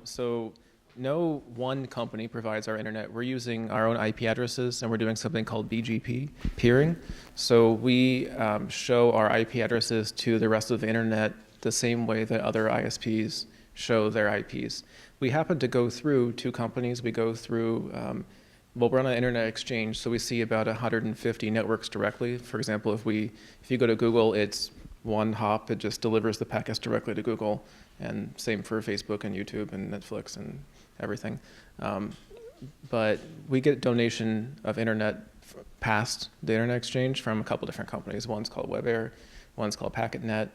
So no one company provides our internet. We're using our own IP addresses, and we're doing something called BGP, peering. So we show our IP addresses to the rest of the internet the same way that other ISPs show their IPs. We happen to go through two companies. We go through well, we're on an internet exchange, so we see about 150 networks directly. For example, if you go to Google, it's one hop, it just delivers the packets directly to Google, and same for Facebook and YouTube and Netflix and everything. But we get donation of internet past the internet exchange from a couple different companies. One's called WebAir, one's called PacketNet,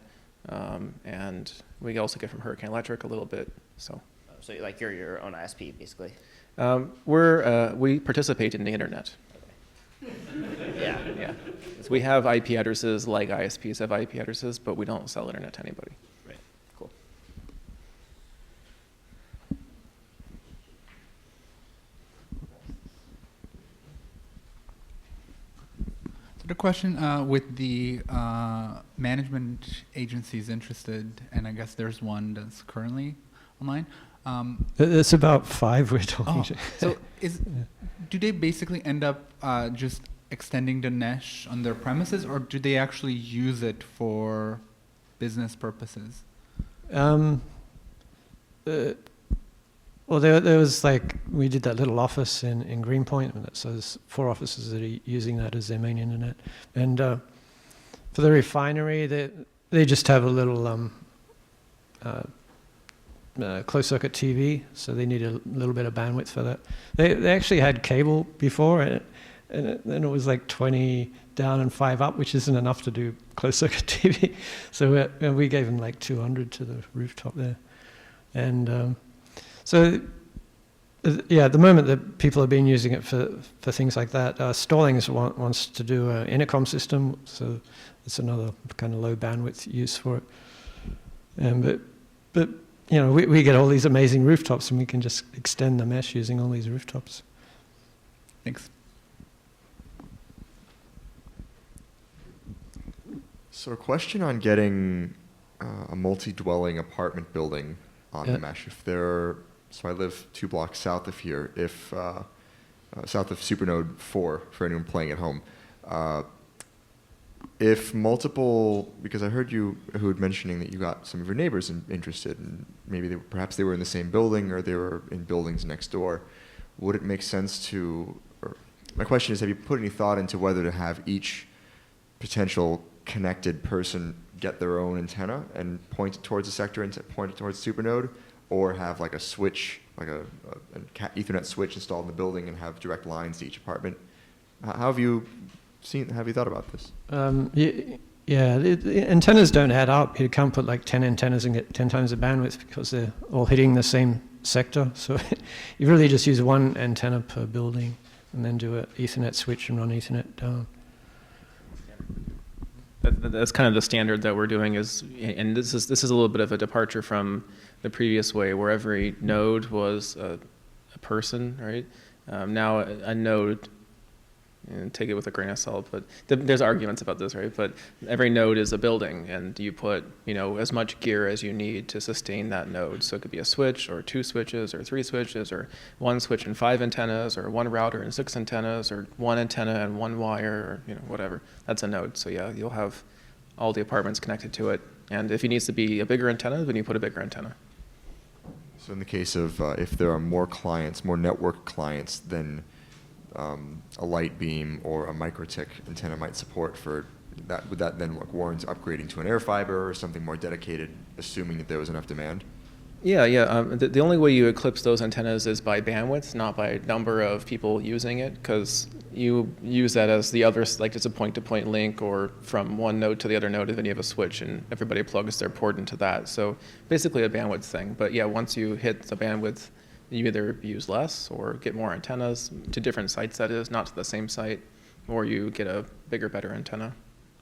and we also get from Hurricane Electric a little bit. So like you're your own ISP, basically. We participate in the internet. Yeah. Yeah. So we have IP addresses like ISPs have IP addresses, but we don't sell internet to anybody. Right. Cool. So the question with the management agencies interested, and I guess there's one that's currently online. It's about 5 we're talking to. So do they basically end up just extending the mesh on their premises, or do they actually use it for business purposes? Well, there was we did that little office in Greenpoint, and so there's 4 offices that are using that as their main internet. And for the refinery, they just have a little closed-circuit TV, so they need a little bit of bandwidth for that. They actually had cable before, and then it was 20 down and 5 up, which isn't enough to do closed-circuit TV. So we gave them 200 to the rooftop there. And so, at the moment, that people have been using it for things like that. Stallings wants to do an intercom system, so it's another kind of low bandwidth use for it. But we get all these amazing rooftops, and we can just extend the mesh using all these rooftops. Thanks. So a question on getting a multi-dwelling apartment building on the mesh. So I live 2 blocks south of here. If south of Supernode 4 for anyone playing at home. If multiple, because I heard you, Ahud, mentioning that you got some of your neighbors interested, and maybe perhaps they were in the same building or they were in buildings next door, would it make sense to, or my question is, have you put any thought into whether to have each potential connected person get their own antenna and point it towards the sector and point it towards Supernode, or have a switch, an Ethernet switch installed in the building and have direct lines to each apartment? How have you thought about this? The antennas don't add up. You can't put 10 antennas and get 10 times the bandwidth because they're all hitting the same sector. So you really just use one antenna per building and then do an Ethernet switch and run Ethernet down. That's kind of the standard that we're doing and this is a little bit of a departure from the previous way where every node was a person, right? Now a node, and take it with a grain of salt, but there's arguments about this, right? But every node is a building, and you put as much gear as you need to sustain that node. So it could be a switch, or 2 switches, or 3 switches, or 1 switch and 5 antennas, or 1 router and 6 antennas, or 1 antenna and 1 wire, or whatever. That's a node. So yeah, you'll have all the apartments connected to it. And if it needs to be a bigger antenna, then you put a bigger antenna. So in the case of if there are more clients, more network clients than a light beam or a microtick antenna might support for that, would that then warrant upgrading to an air fiber or something more dedicated, assuming that there was enough demand? Yeah. The only way you eclipse those antennas is by bandwidth, not by number of people using it, because you use that as the other, it's a point-to-point link, or from one node to the other node, and then you have a switch, and everybody plugs their port into that. So basically a bandwidth thing. But yeah, once you hit the bandwidth, you either use less or get more antennas to different sites, that is, not to the same site, or you get a bigger, better antenna,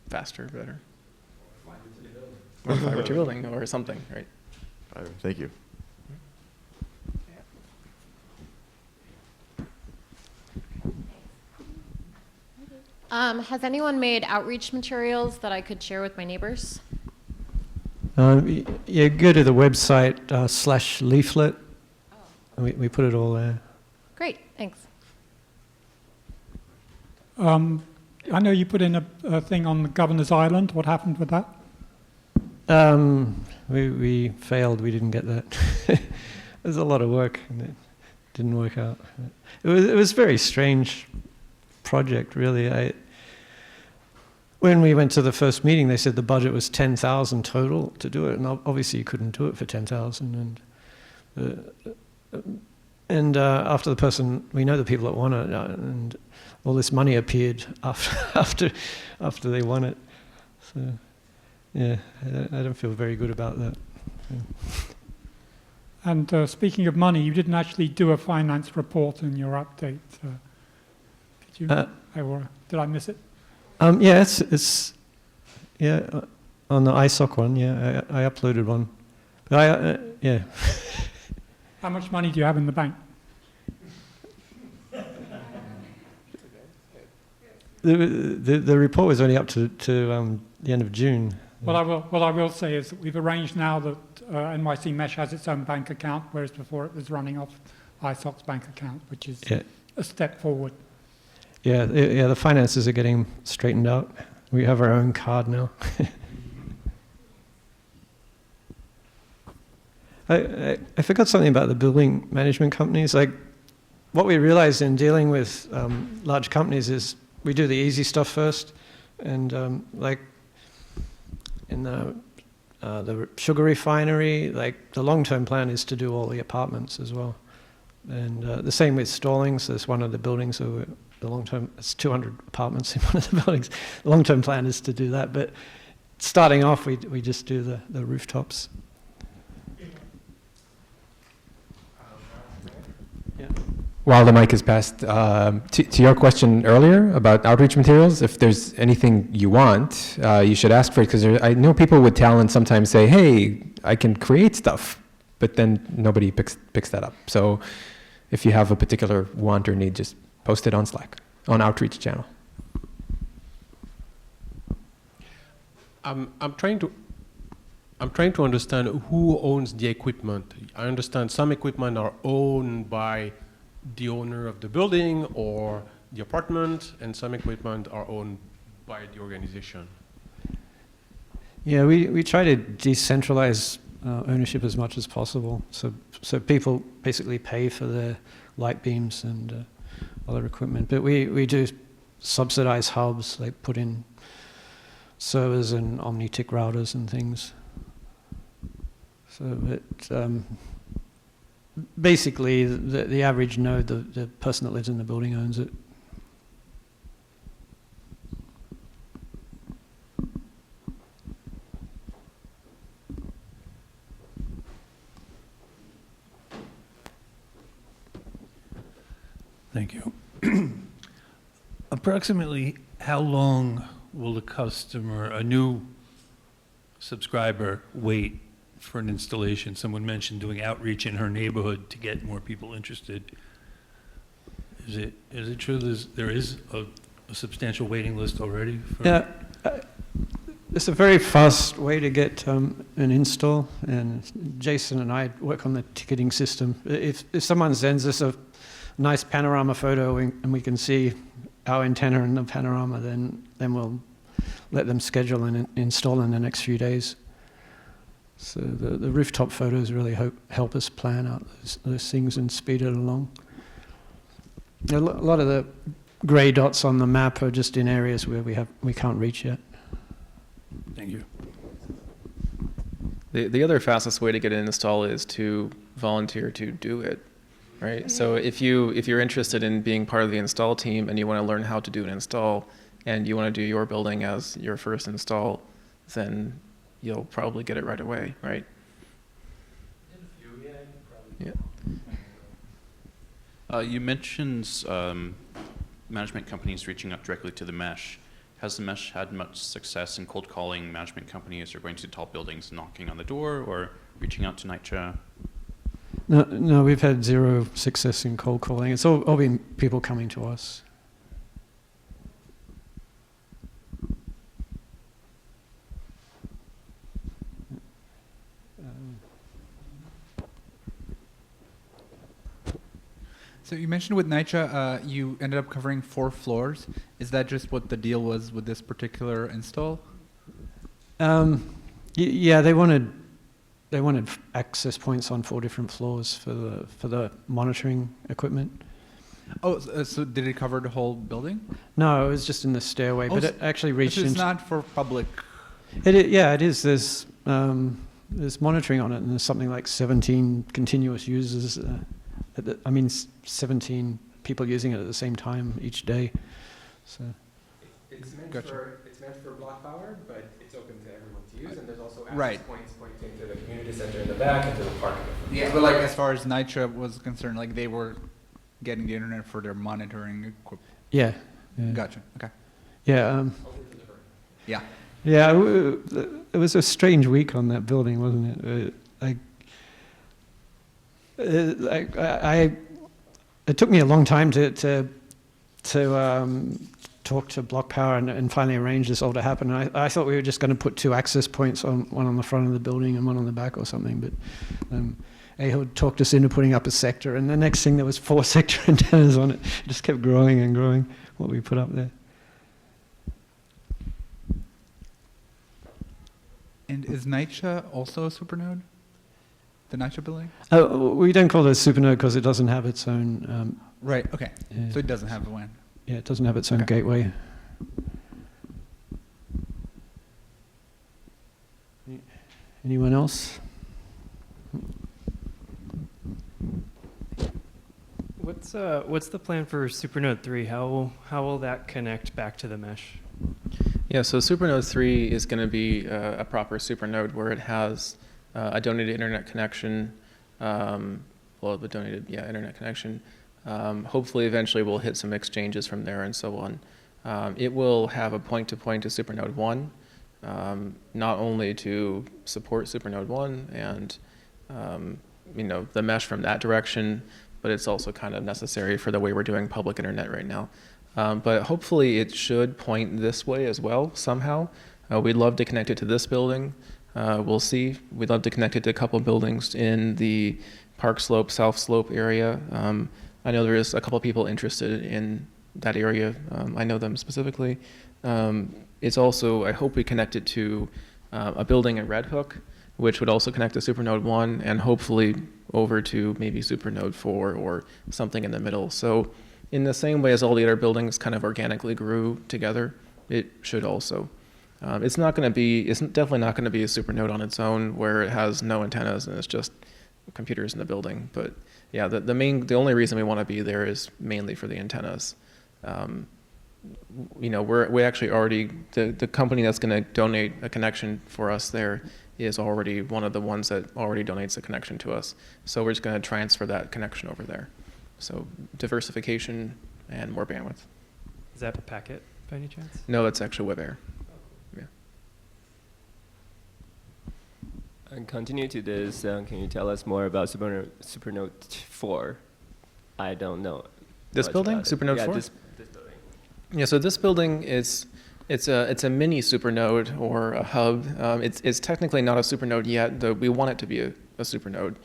faster, better. Or fiber to building, or something, right? Thank you. Has anyone made outreach materials that I could share with my neighbors? Go to the website /leaflet. We put it all there. Great, thanks. I know you put in a thing on the Governor's Island. What happened with that? We failed. We didn't get that. There's a lot of work, and it didn't work out. It was a very strange project, really. When we went to the first meeting, they said the budget was 10,000 total to do it, and obviously you couldn't do it for 10,000. And after we know the people that won it, and all this money appeared after they won it. So, yeah, I don't feel very good about that. Yeah. And speaking of money, you didn't actually do a finance report in your update. Did you? Or did I miss it? Yeah, it's on the ISOC one. Yeah, I uploaded one. Yeah. How much money do you have in the bank? The report was only up to the end of June. What I will say is that we've arranged now that NYC MESH has its own bank account, whereas before it was running off ISOC's bank account, which is a step forward. Yeah, the finances are getting straightened out. We have our own card now. I forgot something about the building management companies. Like, what we realized in dealing with large companies is we do the easy stuff first, and like in the sugar refinery, like the long-term plan is to do all the apartments as well. And the same with Stallings. There's one of the buildings, so the long-term, it's 200 apartments in one of the buildings. The long-term plan is to do that, but starting off, we just do the rooftops. While the mic is passed, to your question earlier about outreach materials, if there's anything you want, you should ask for it, because I know people with talent sometimes say, hey, I can create stuff, but then nobody picks that up. So if you have a particular want or need, just post it on Slack, on outreach channel. I'm trying to understand who owns the equipment. I understand some equipment are owned by the owner of the building or the apartment, and some equipment are owned by the organization. Yeah, we try to decentralize ownership as much as possible. So people basically pay for their light beams and other equipment. But we do subsidize hubs, like put in servers and OmniTick routers and things. So it, basically, the average node, the person that lives in the building owns it. Thank you. Approximately how long will a new subscriber, wait for an installation? Someone mentioned doing outreach in her neighborhood to get more people interested. Is it true there is a substantial waiting list already? Yeah, it's a very fast way to get an install, and Jason and I work on the ticketing system. If someone sends us a nice panorama photo and we can see our antenna in the panorama, then we'll let them schedule and install in the next few days. So the rooftop photos really help us plan out those things and speed it along. A lot of the grey dots on the map are just in areas where we can't reach yet. Thank you. The other fastest way to get an install is to volunteer to do it, right? So if you're interested in being part of the install team and you want to learn how to do an install and you want to do your building as your first install, then you'll probably get it right away, right? Yeah. You mentioned management companies reaching out directly to the MESH. Has the MESH had much success in cold calling management companies or going to tall buildings, knocking on the door, or reaching out to NYCHA? No, we've had zero success in cold calling. It's all been people coming to us. So you mentioned with NYCHA, you ended up covering 4 floors. Is that just what the deal was with this particular install? Yeah, they wanted they wanted access points on 4 different floors for the monitoring equipment. Oh, so did it cover the whole building? No, it was just in the stairway, but it actually reached This is into... not for public. Yeah, it is. There's monitoring on it, and there's something like 17 continuous users. 17 people using it at the same time each day. So It's meant Gotcha. it's meant for block power, but it's open to everyone to use, and there's also access Right. points pointing to the community center in the back and to the park. Yeah, but like as far as NYCHA was concerned, like they were getting the internet for their monitoring equipment. yeah. Gotcha. Okay. Yeah. Yeah. Yeah, it was a strange week on that building, wasn't it? It took me a long time to talk to Block Power and finally arrange this all to happen. I thought we were just going to put 2 access points, one on the front of the building and one on the back or something, but Ahud talked us into putting up a sector, and the next thing there was 4 sector antennas on it. It just kept growing and growing, what we put up there. And is NYCHA also a supernode? The NYCHA building? We don't call it a supernode because it doesn't have its own... Right, okay. Yeah. So it doesn't have a WAN. Yeah, it doesn't have its own Okay. gateway. Anyone else? What's the plan for Supernode 3? How will that connect back to the mesh? Yeah, so Supernode 3 is going to be a proper supernode where it has a donated internet connection, the donated, internet connection. Hopefully, eventually, we'll hit some exchanges from there and so on. It will have a point-to-point to Supernode 1, not only to support Supernode 1 and, the mesh from that direction, but it's also kind of necessary for the way we're doing public internet right now. But hopefully it should point this way as well somehow. We'd love to connect it to this building. We'll see. We'd love to connect it to a couple buildings in the Park Slope, South Slope area. I know there is a couple people interested in that area. I know them specifically. It's also, I hope we connect it to a building in Red Hook, which would also connect to Supernode 1 and hopefully over to maybe Supernode 4 or something in the middle. So in the same way as all the other buildings kind of organically grew together, it should also. It's definitely not going to be a supernode on its own where it has no antennas and it's just computers in the building. But yeah, the only reason we want to be there is mainly for the antennas. We actually already, the company that's going to donate a connection for us there is already one of the ones that already donates a connection to us. So we're just going to transfer that connection over there. So diversification and more bandwidth. Is that packet by any chance? No, that's actually WebAir. Yeah. And continue to this, can you tell us more about Supernode 4? I don't know. This building, Supernode 4? This building. Yeah, so this building is it's a mini supernode or a hub. It's technically not a supernode yet, though we want it to be a supernode.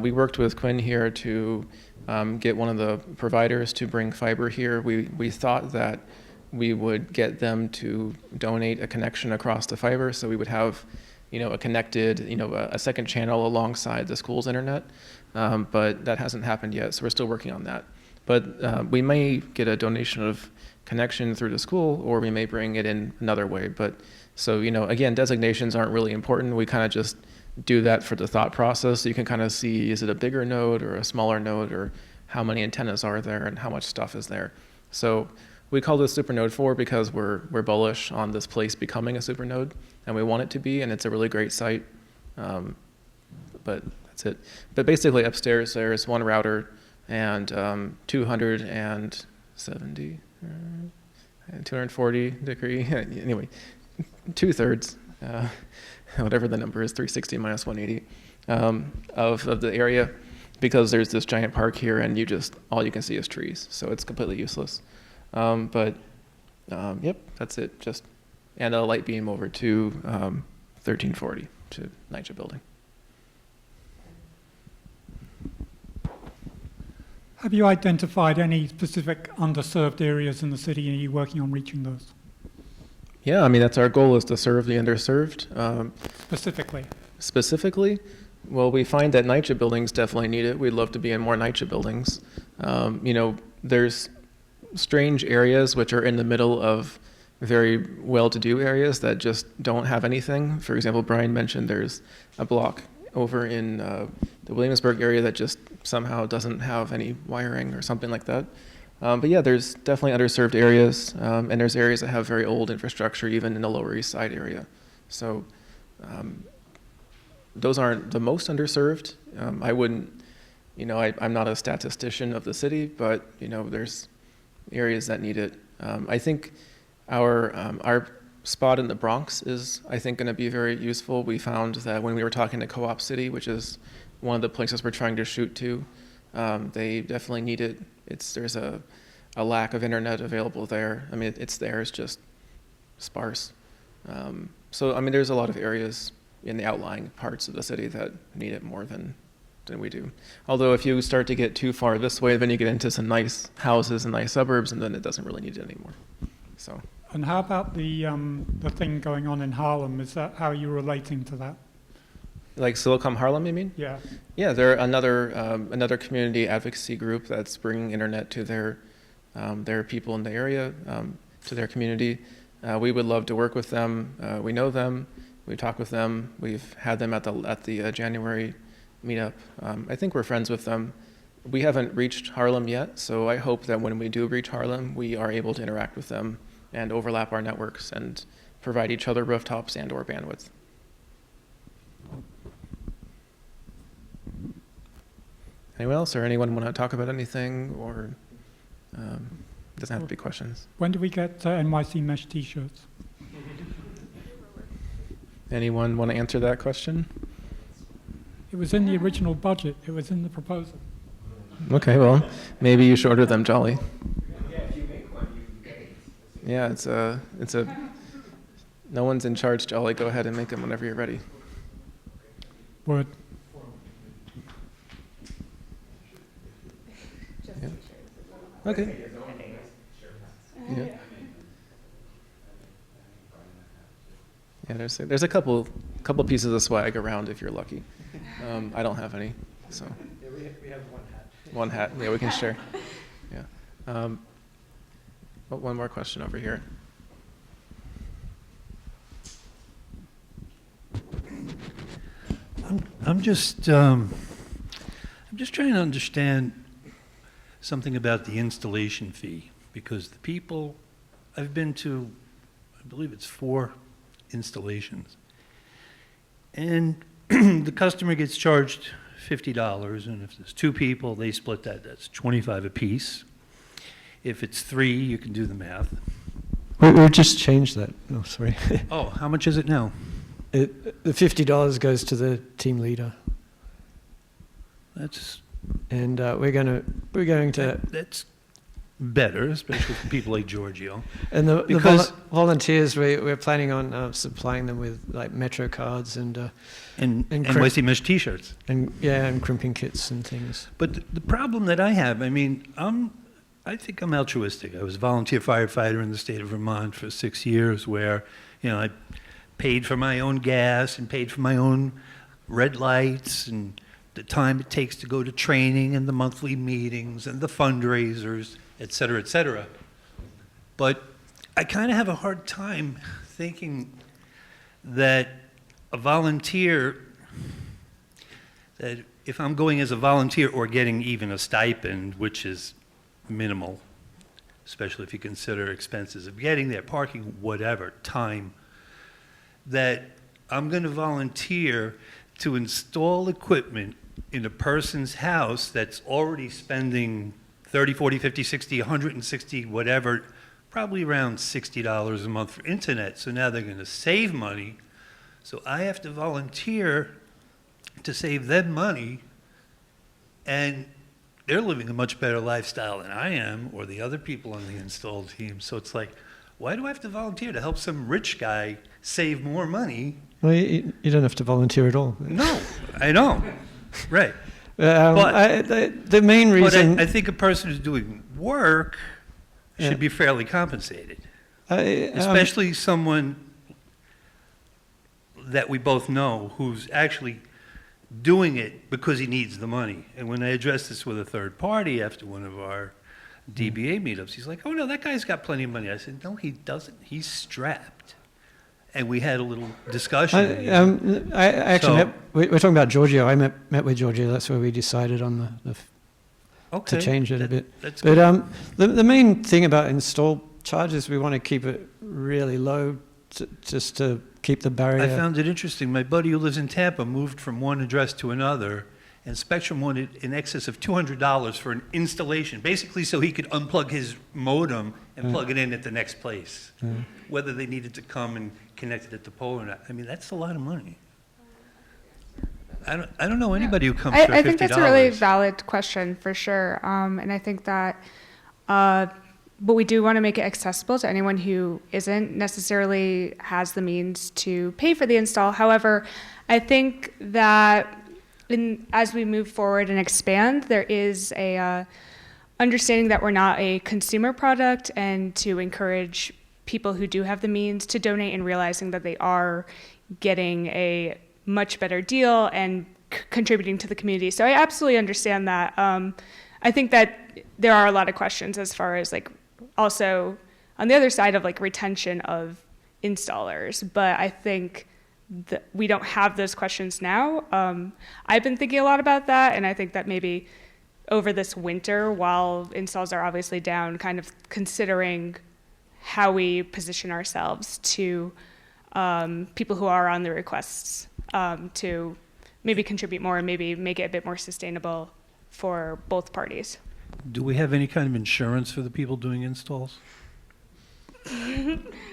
We worked with Quinn here to get one of the providers to bring fiber here. We thought that we would get them to donate a connection across the fiber, so we would have, a connected, a second channel alongside the school's internet. But that hasn't happened yet, so we're still working on that. But we may get a donation of connection through the school, or we may bring it in another way. But so, again, designations aren't really important. We kind of just do that for the thought process. So you can kind of see, is it a bigger node or a smaller node, or how many antennas are there and how much stuff is there. So we call this Supernode 4 because we're bullish on this place becoming a supernode, and we want it to be, and it's a really great site. But that's it. But basically upstairs there's one router and 270, 240 degree, anyway, 2/3, whatever the number is, 360 minus 180 of the area, because there's this giant park here and all you can see is trees, so it's completely useless. Yep, that's it. And a light beam over to 1340 to NYCHA building. Have you identified any specific underserved areas in the city, and are you working on reaching those? Yeah, that's our goal, is to serve the underserved. Specifically? specifically, well, we find that NYCHA buildings definitely need it. We'd love to be in more NYCHA buildings. There's strange areas which are in the middle of very well-to-do areas that just don't have anything. For example, Brian mentioned there's a block over in the Williamsburg area that just somehow doesn't have any wiring or something like that. But yeah, there's definitely underserved areas, and there's areas that have very old infrastructure, even in the Lower East Side area. So those aren't the most underserved. I wouldn't, I'm not a statistician of the city, but there's areas that need it. I think our spot in the Bronx is, I think, going to be very useful. We found that when we were talking to Co-op City, which is one of the places we're trying to shoot to, they definitely need it. There's a lack of internet available there. I mean, it's there, it's just sparse. So, there's a lot of areas in the outlying parts of the city that need it more than we do. Although if you start to get too far this way, then you get into some nice houses and nice suburbs, and then it doesn't really need it anymore. So. And how about the thing going on in Harlem? Is that how you're relating to that? Like Silicon Harlem, you mean? Yeah. Yeah, they're another community advocacy group that's bringing internet to their people in the area, to their community. We would love to work with them. We know them. We talk with them. We've had them at the January meetup. I think we're friends with them. We haven't reached Harlem yet, so I hope that when we do reach Harlem, we are able to interact with them and overlap our networks and provide each other rooftops and/or bandwidth. Anyone else, or anyone want to talk about anything, or doesn't have to be questions? When do we get NYC MESH T-shirts? Anyone want to answer that question? It was in the original budget. It was in the proposal. Okay, well, maybe you should order them, Jolly. Yeah, if you make one, you can get it. Yeah, it's a. No one's in charge, Jolly. Go ahead and make them whenever you're ready. Word. Yeah. Okay. Yeah. Yeah, there's a couple pieces of swag around if you're lucky. I don't have any, so. Yeah, we have one hat. One hat. Yeah, we can share. Yeah. One more question over here. I'm just trying to understand something about the installation fee, because the people, I've been to, I believe it's 4 installations, and the customer gets charged $50, and if there's 2 people, they split that. That's $25 a piece. If it's 3, you can do the math. We just changed that. Oh, sorry. Oh, how much is it now? The $50 goes to the team leader. That's. And we're going to. That's better, especially for people like Giorgio. And the volunteers, we're planning on supplying them with like Metro cards and NYC MESH T-shirts. And crimping kits and things. But the problem that I have, I think I'm altruistic. I was a volunteer firefighter in the state of Vermont for 6 years, where I paid for my own gas and paid for my own red lights and the time it takes to go to training and the monthly meetings and the fundraisers, et cetera, et cetera. But I kind of have a hard time thinking that a volunteer, that if I'm going as a volunteer or getting even a stipend, which is minimal, especially if you consider expenses of getting there, parking, whatever, time, that I'm going to volunteer to install equipment in a person's house that's already spending 30, 40, 50, 60, 160, whatever, probably around $60 a month for internet. So now they're going to save money. So I have to volunteer to save them money, and they're living a much better lifestyle than I am, or the other people on the install team. So it's like, why do I have to volunteer to help some rich guy save more money? Well, you don't have to volunteer at all. No, I know. Right. But the main reason... But I think a person who's doing work should be fairly compensated. Especially someone that we both know who's actually doing it because he needs the money. And when I addressed this with a third party after one of our DBA meetups, he's like, oh no, that guy's got plenty of money. I said, no, he doesn't. He's strapped. And we had a little discussion. I actually we're talking about Giorgio. I met with Giorgio. That's where we decided on to change it a bit. That's but the main thing about install charges, we want to keep it really low, just to keep the barrier. I found it interesting. My buddy who lives in Tampa moved from one address to another, and Spectrum wanted in excess of $200 for an installation, basically so he could unplug his modem and plug it in at the next place, whether they needed to come and connect it at the pole or not. I mean, that's a lot of money. I don't know anybody who comes for $50. I think that's a really valid question for sure, and I think that, but we do want to make it accessible to anyone who isn't necessarily has the means to pay for the install. However, I think that as we move forward and expand, there is a understanding that we're not a consumer product, and to encourage people who do have the means to donate, and realizing that they are getting a much better deal and contributing to the community. So I absolutely understand that. I think that there are a lot of questions as far as like also on the other side of like retention of installers, but I think that we don't have those questions now. I've been thinking a lot about that, and I think that maybe over this winter, while installs are obviously down, kind of considering how we position ourselves to people who are on the requests to maybe contribute more and maybe make it a bit more sustainable for both parties. Do we have any kind of insurance for the people doing installs?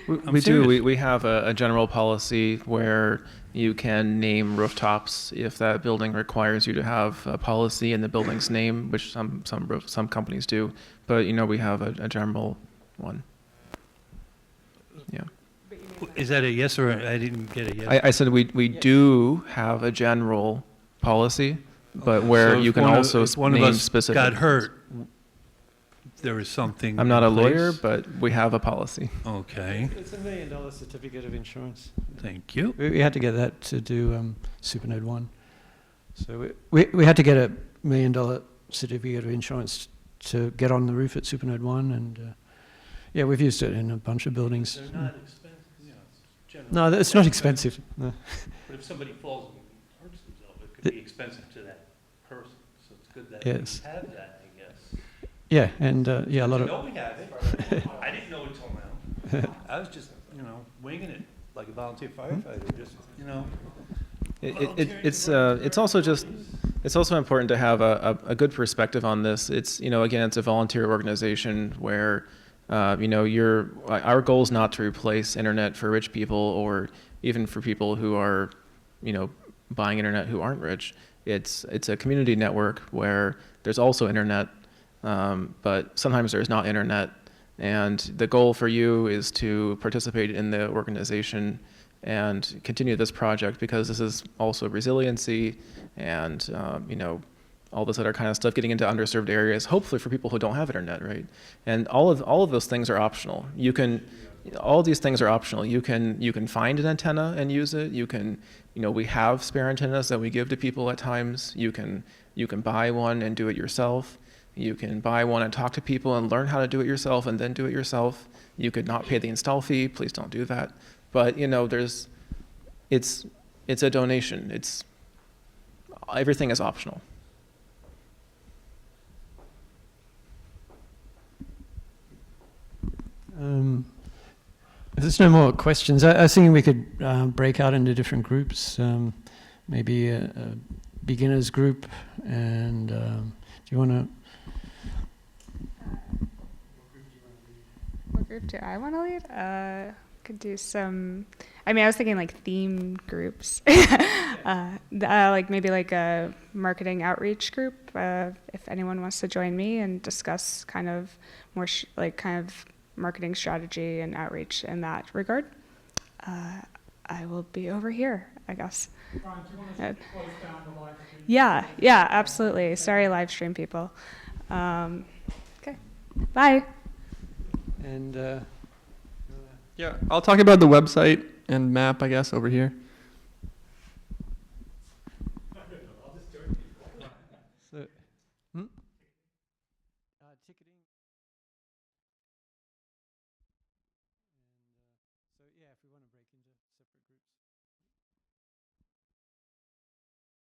We do. We have a general policy where you can name rooftops if that building requires you to have a policy in the building's name, which some companies do. But we have a general one. Yeah. Is that a yes or I didn't get a yes? I said we do have a general policy, but where So you if can one of- also if one of name us specific. got hurt, there is something. I'm not a in lawyer, place? but we have a policy. Okay. It's $1 million certificate of insurance. Thank you. We had to get that to do Supernode 1. So we had to get $1 million certificate of insurance to get on the roof at Supernode 1, and yeah, we've used it in a bunch of buildings. They're not expensive. It's general. No, it's not expensive. No. But if somebody falls and hurts themselves, it could be expensive to that person. So it's good that Yes. we have that, I guess. Yeah, and yeah, a lot of. No, we have it. I didn't know until now. I was just, winging it like a volunteer firefighter. Just, It's also important to have a good perspective on this. It's again, it's a volunteer organization where our goal is not to replace internet for rich people or even for people who are buying internet who aren't rich. It's a community network where there's also internet, but sometimes there's not internet. And the goal for you is to participate in the organization and continue this project, because this is also resiliency and all this other kind of stuff, getting into underserved areas, hopefully for people who don't have internet, right? And all of those things are optional. All of these things are optional. You can find an antenna and use it. We have spare antennas that we give to people at times. You can buy one and do it yourself. You can buy one and talk to people and learn how to do it yourself and then do it yourself. You could not pay the install fee. Please don't do that. But it's a donation. Everything is optional. If there's no more questions, I was thinking we could break out into different groups. Maybe a beginners group, and do you want to? What group do I want to lead? Could do some. I was thinking like theme groups, like maybe like a marketing outreach group. If anyone wants to join me and discuss kind of more kind of marketing strategy and outreach in that regard, I will be over here, I guess. Brian, do you want us to close down the live stream? Yeah, absolutely. Sorry, live stream people. Okay, bye. And yeah, I'll talk about the website and map, I guess, over here. Ticketing.